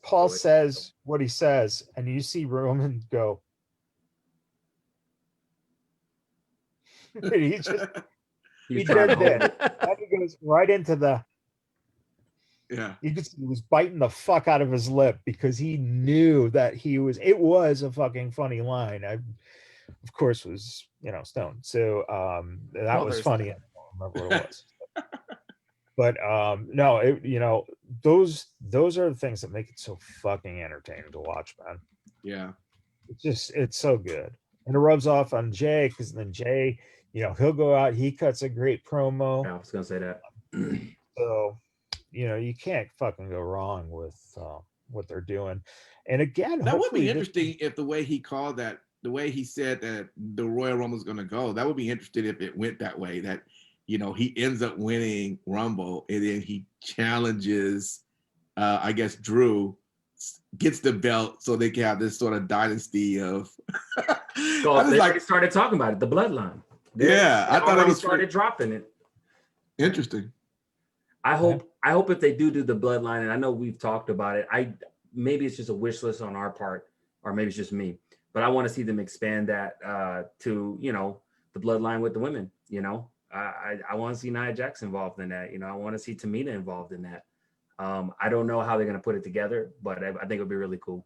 Paul says what he says, and you see Roman go. And he just, he did that. And he goes right into the, Yeah. you could see he was biting the fuck out of his lip because he knew that it was a fucking funny line. I, of course, was, stoned. So that was funny. That. I don't remember what it was. But no, those are the things that make it so fucking entertaining to watch, man. Yeah. It's so good. And it rubs off on Jay because then Jay, he'll go out, he cuts a great promo. Yeah, I was gonna say that. So, you can't fucking go wrong with what they're doing. And again, that would be interesting if the way he called that, the way he said that the Royal Rumble is going to go, that would be interesting if it went that way, that, he ends up winning Rumble and then he challenges, I guess, Drew, gets the belt so they can have this sort of dynasty of. So they started talking about it, the bloodline. I thought it was started dropping it. Interesting. I hope if they do the bloodline, and I know we've talked about it. Maybe it's just a wish list on our part, or maybe it's just me, but I want to see them expand that to the bloodline with the women. I want to see Nia Jax involved in that. I want to see Tamina involved in that. I don't know how they're going to put it together, but I think it'll be really cool.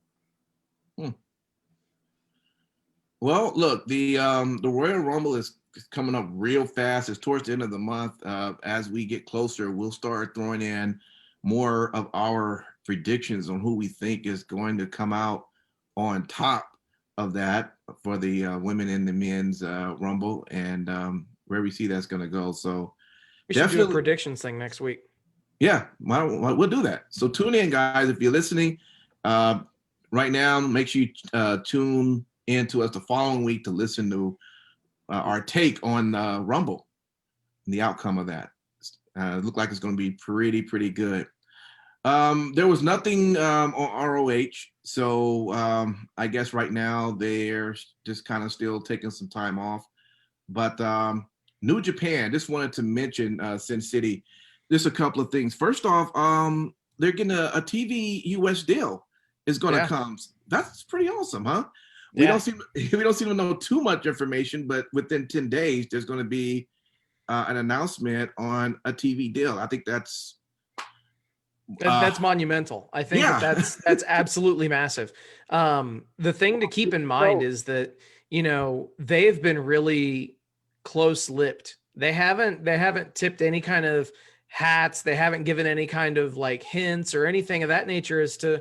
Well, look, the Royal Rumble is coming up real fast. It's towards the end of the month. As we get closer, we'll start throwing in more of our predictions on who we think is going to come out on top of that for the women and the men's Rumble, and where we see that's going to go. So we should do a predictions thing next week. Yeah, we'll do that. So tune in, guys. If you're listening right now, make sure you tune in to us the following week to listen to our take on Rumble and the outcome of that. It looked like it's going to be pretty good. There was nothing on ROH, so I guess right now they're just kind of still taking some time off. But New Japan, just wanted to mention Sin City. Just a couple of things. First off, they're getting a TV US deal is going to come. That's pretty awesome, huh? We don't seem to know too much information, but within 10 days, there's going to be an announcement on a TV deal. I think that's monumental. I think that's absolutely massive. The thing to keep in mind is that they've been really close-lipped. They haven't tipped any kind of hats. They haven't given any kind of like hints or anything of that nature as to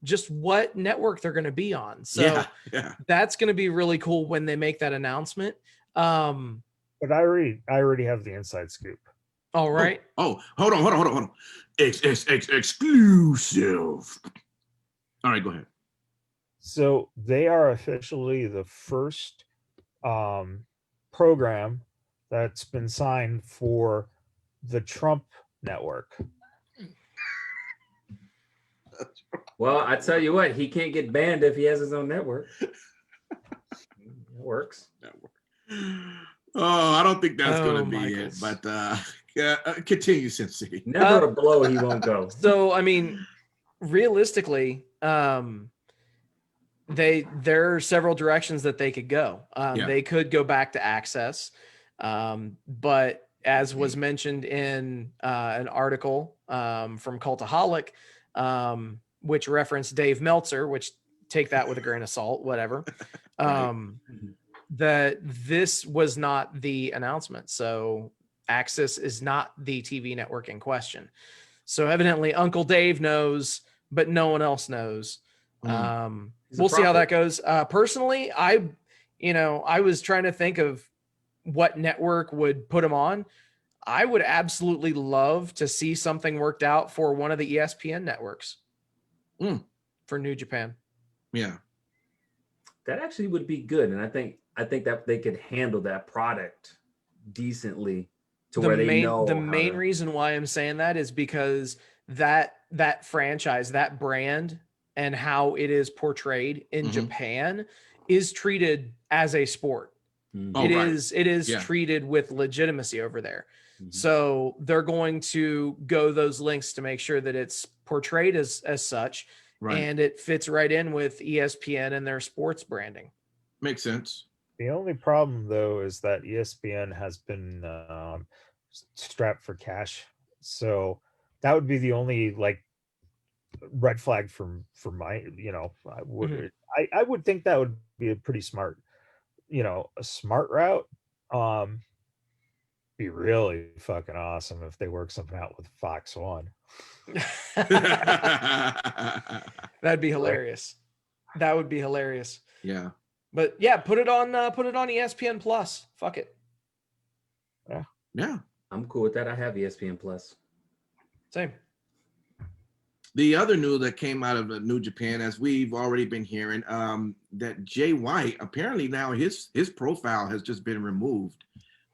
just what network they're going to be on. So that's going to be really cool when they make that announcement. But I already have the inside scoop. All right. Oh, hold on. Exclusive. All right, go ahead. So they are officially the first program that's been signed for the Trump network. Well, I tell you what, he can't get banned if he has his own network. It works. Oh, I don't think that's going to be it. But continue, Sin City. Never a blow he won't go. So, I mean, realistically, there are several directions that they could go. They could go back to Access, but as was mentioned in an article from Cultaholic, which referenced Dave Meltzer, which take that with a grain of salt, whatever, that this was not the announcement. So Access is not the TV network in question. So evidently Uncle Dave knows, but no one else knows. We'll see how that goes. Personally, I was trying to think of what network would put him on. I would absolutely love to see something worked out for one of the ESPN networks for New Japan. Yeah. That actually would be good. And I think that they could handle that product decently to where they know. The main reason why I'm saying that is because that franchise, that brand and how it is portrayed in Japan is treated as a sport. Oh, It right. is Yeah. treated with legitimacy over there. So they're going to go those lengths to make sure that it's portrayed as such, Right. and it fits right in with ESPN and their sports branding. Makes sense. The only problem, though, is that ESPN has been strapped for cash. So that would be the only like red flag for my, I would think that would be a pretty smart, a smart route. Be really fucking awesome if they work something out with Fox One. That'd be hilarious. That would be hilarious. Yeah. But yeah, put it on ESPN Plus. Fuck it. Yeah. I'm cool with that. I have ESPN Plus. Same. The other news that came out of New Japan, as we've already been hearing, that Jay White, apparently now his profile has just been removed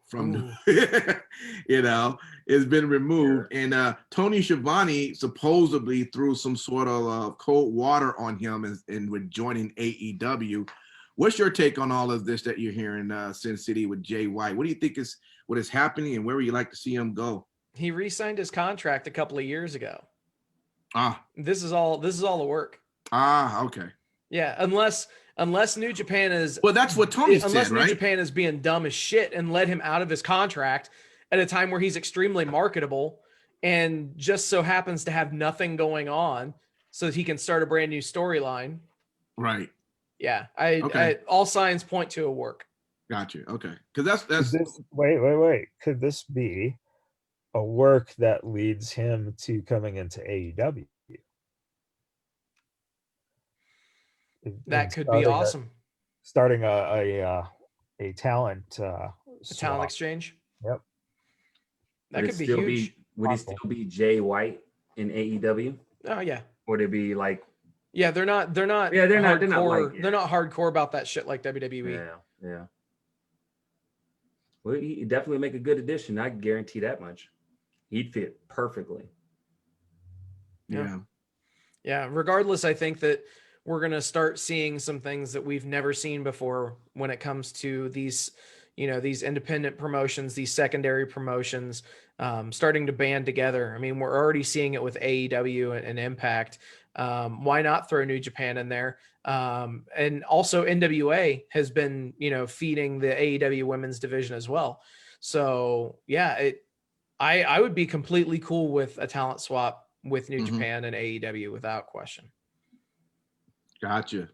from, it's been removed. Yeah. And Tony Schiavone supposedly threw some sort of cold water on him and with joining AEW. What's your take on all of this that you're hearing, Sin City, with Jay White? What do you think is what is happening, and where would you like to see him go? He re-signed his contract a couple of years ago. This is all the work. Okay. Yeah, unless New Japan is that's what Tony said, right? Unless New Japan is being dumb as shit and let him out of his contract at a time where he's extremely marketable and just so happens to have nothing going on, so that he can start a brand new storyline. Right. Yeah, I all signs point to a work. Gotcha. Okay, because that's wait. Could this be a work that leads him to coming into AEW? That could be awesome. Starting a talent talent exchange. Yep. That could be huge. Would he still be Jay White in AEW? Oh yeah. Would it be like? Yeah, they're not. Yeah, they're not. They're not hardcore about that shit like WWE. Yeah. Well, he'd definitely make a good addition. I guarantee that much. He'd fit perfectly. Yeah. Regardless, I think that we're going to start seeing some things that we've never seen before when it comes to these, these independent promotions, these secondary promotions, starting to band together. I mean, we're already seeing it with AEW and Impact. Why not throw New Japan in there? And also NWA has been, feeding the AEW women's division as well. So yeah, I would be completely cool with a talent swap with New Japan and AEW without question. Gotcha.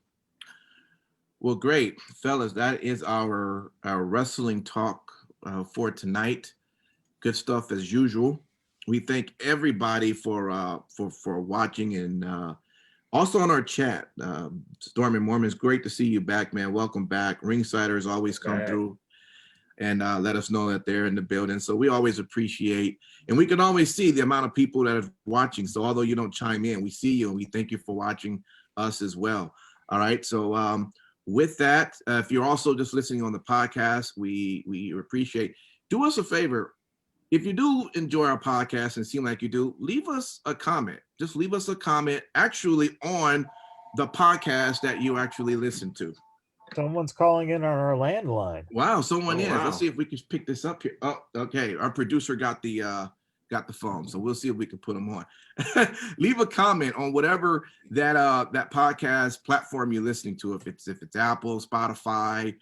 Well, great, fellas. That is our wrestling talk for tonight. Good stuff as usual. We thank everybody for watching, and also on our chat. Storm and Mormons, great to see you back, man. Welcome back. Ringsiders always come through and let us know that they're in the building. So we always appreciate, and we can always see the amount of people that are watching. So although you don't chime in, we see you and we thank you for watching us as well. All right. So with that, if you're also just listening on the podcast, we appreciate. Do us a favor. If you do enjoy our podcast and seem like you do, leave us a comment. Just leave us a comment actually on the podcast that you actually listen to. Someone's calling in on our landline. Wow, someone is. Wow. Let's see if we can pick this up here. Oh, okay. Our producer got the phone, so we'll see if we can put them on. Leave a comment on whatever that podcast platform you're listening to. If it's Apple, Spotify,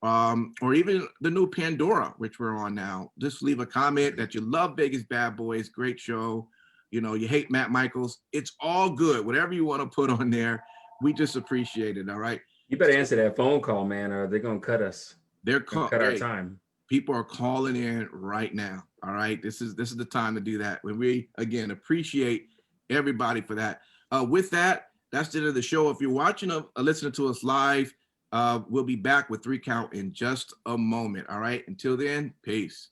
or even the new Pandora, which we're on now. Just leave a comment that you love Vegas Bad Boys, great show. You hate Matt Michaels. It's all good. Whatever you want to put on there, we just appreciate it. All right. You better answer that phone call, man, or they're gonna cut us. They're cut our time. People are calling in right now. All right. This is the time to do that. We again appreciate everybody for that. With that, that's the end of the show. If you're watching or listening to us live, we'll be back with 3 Count in just a moment. All right. Until then, peace.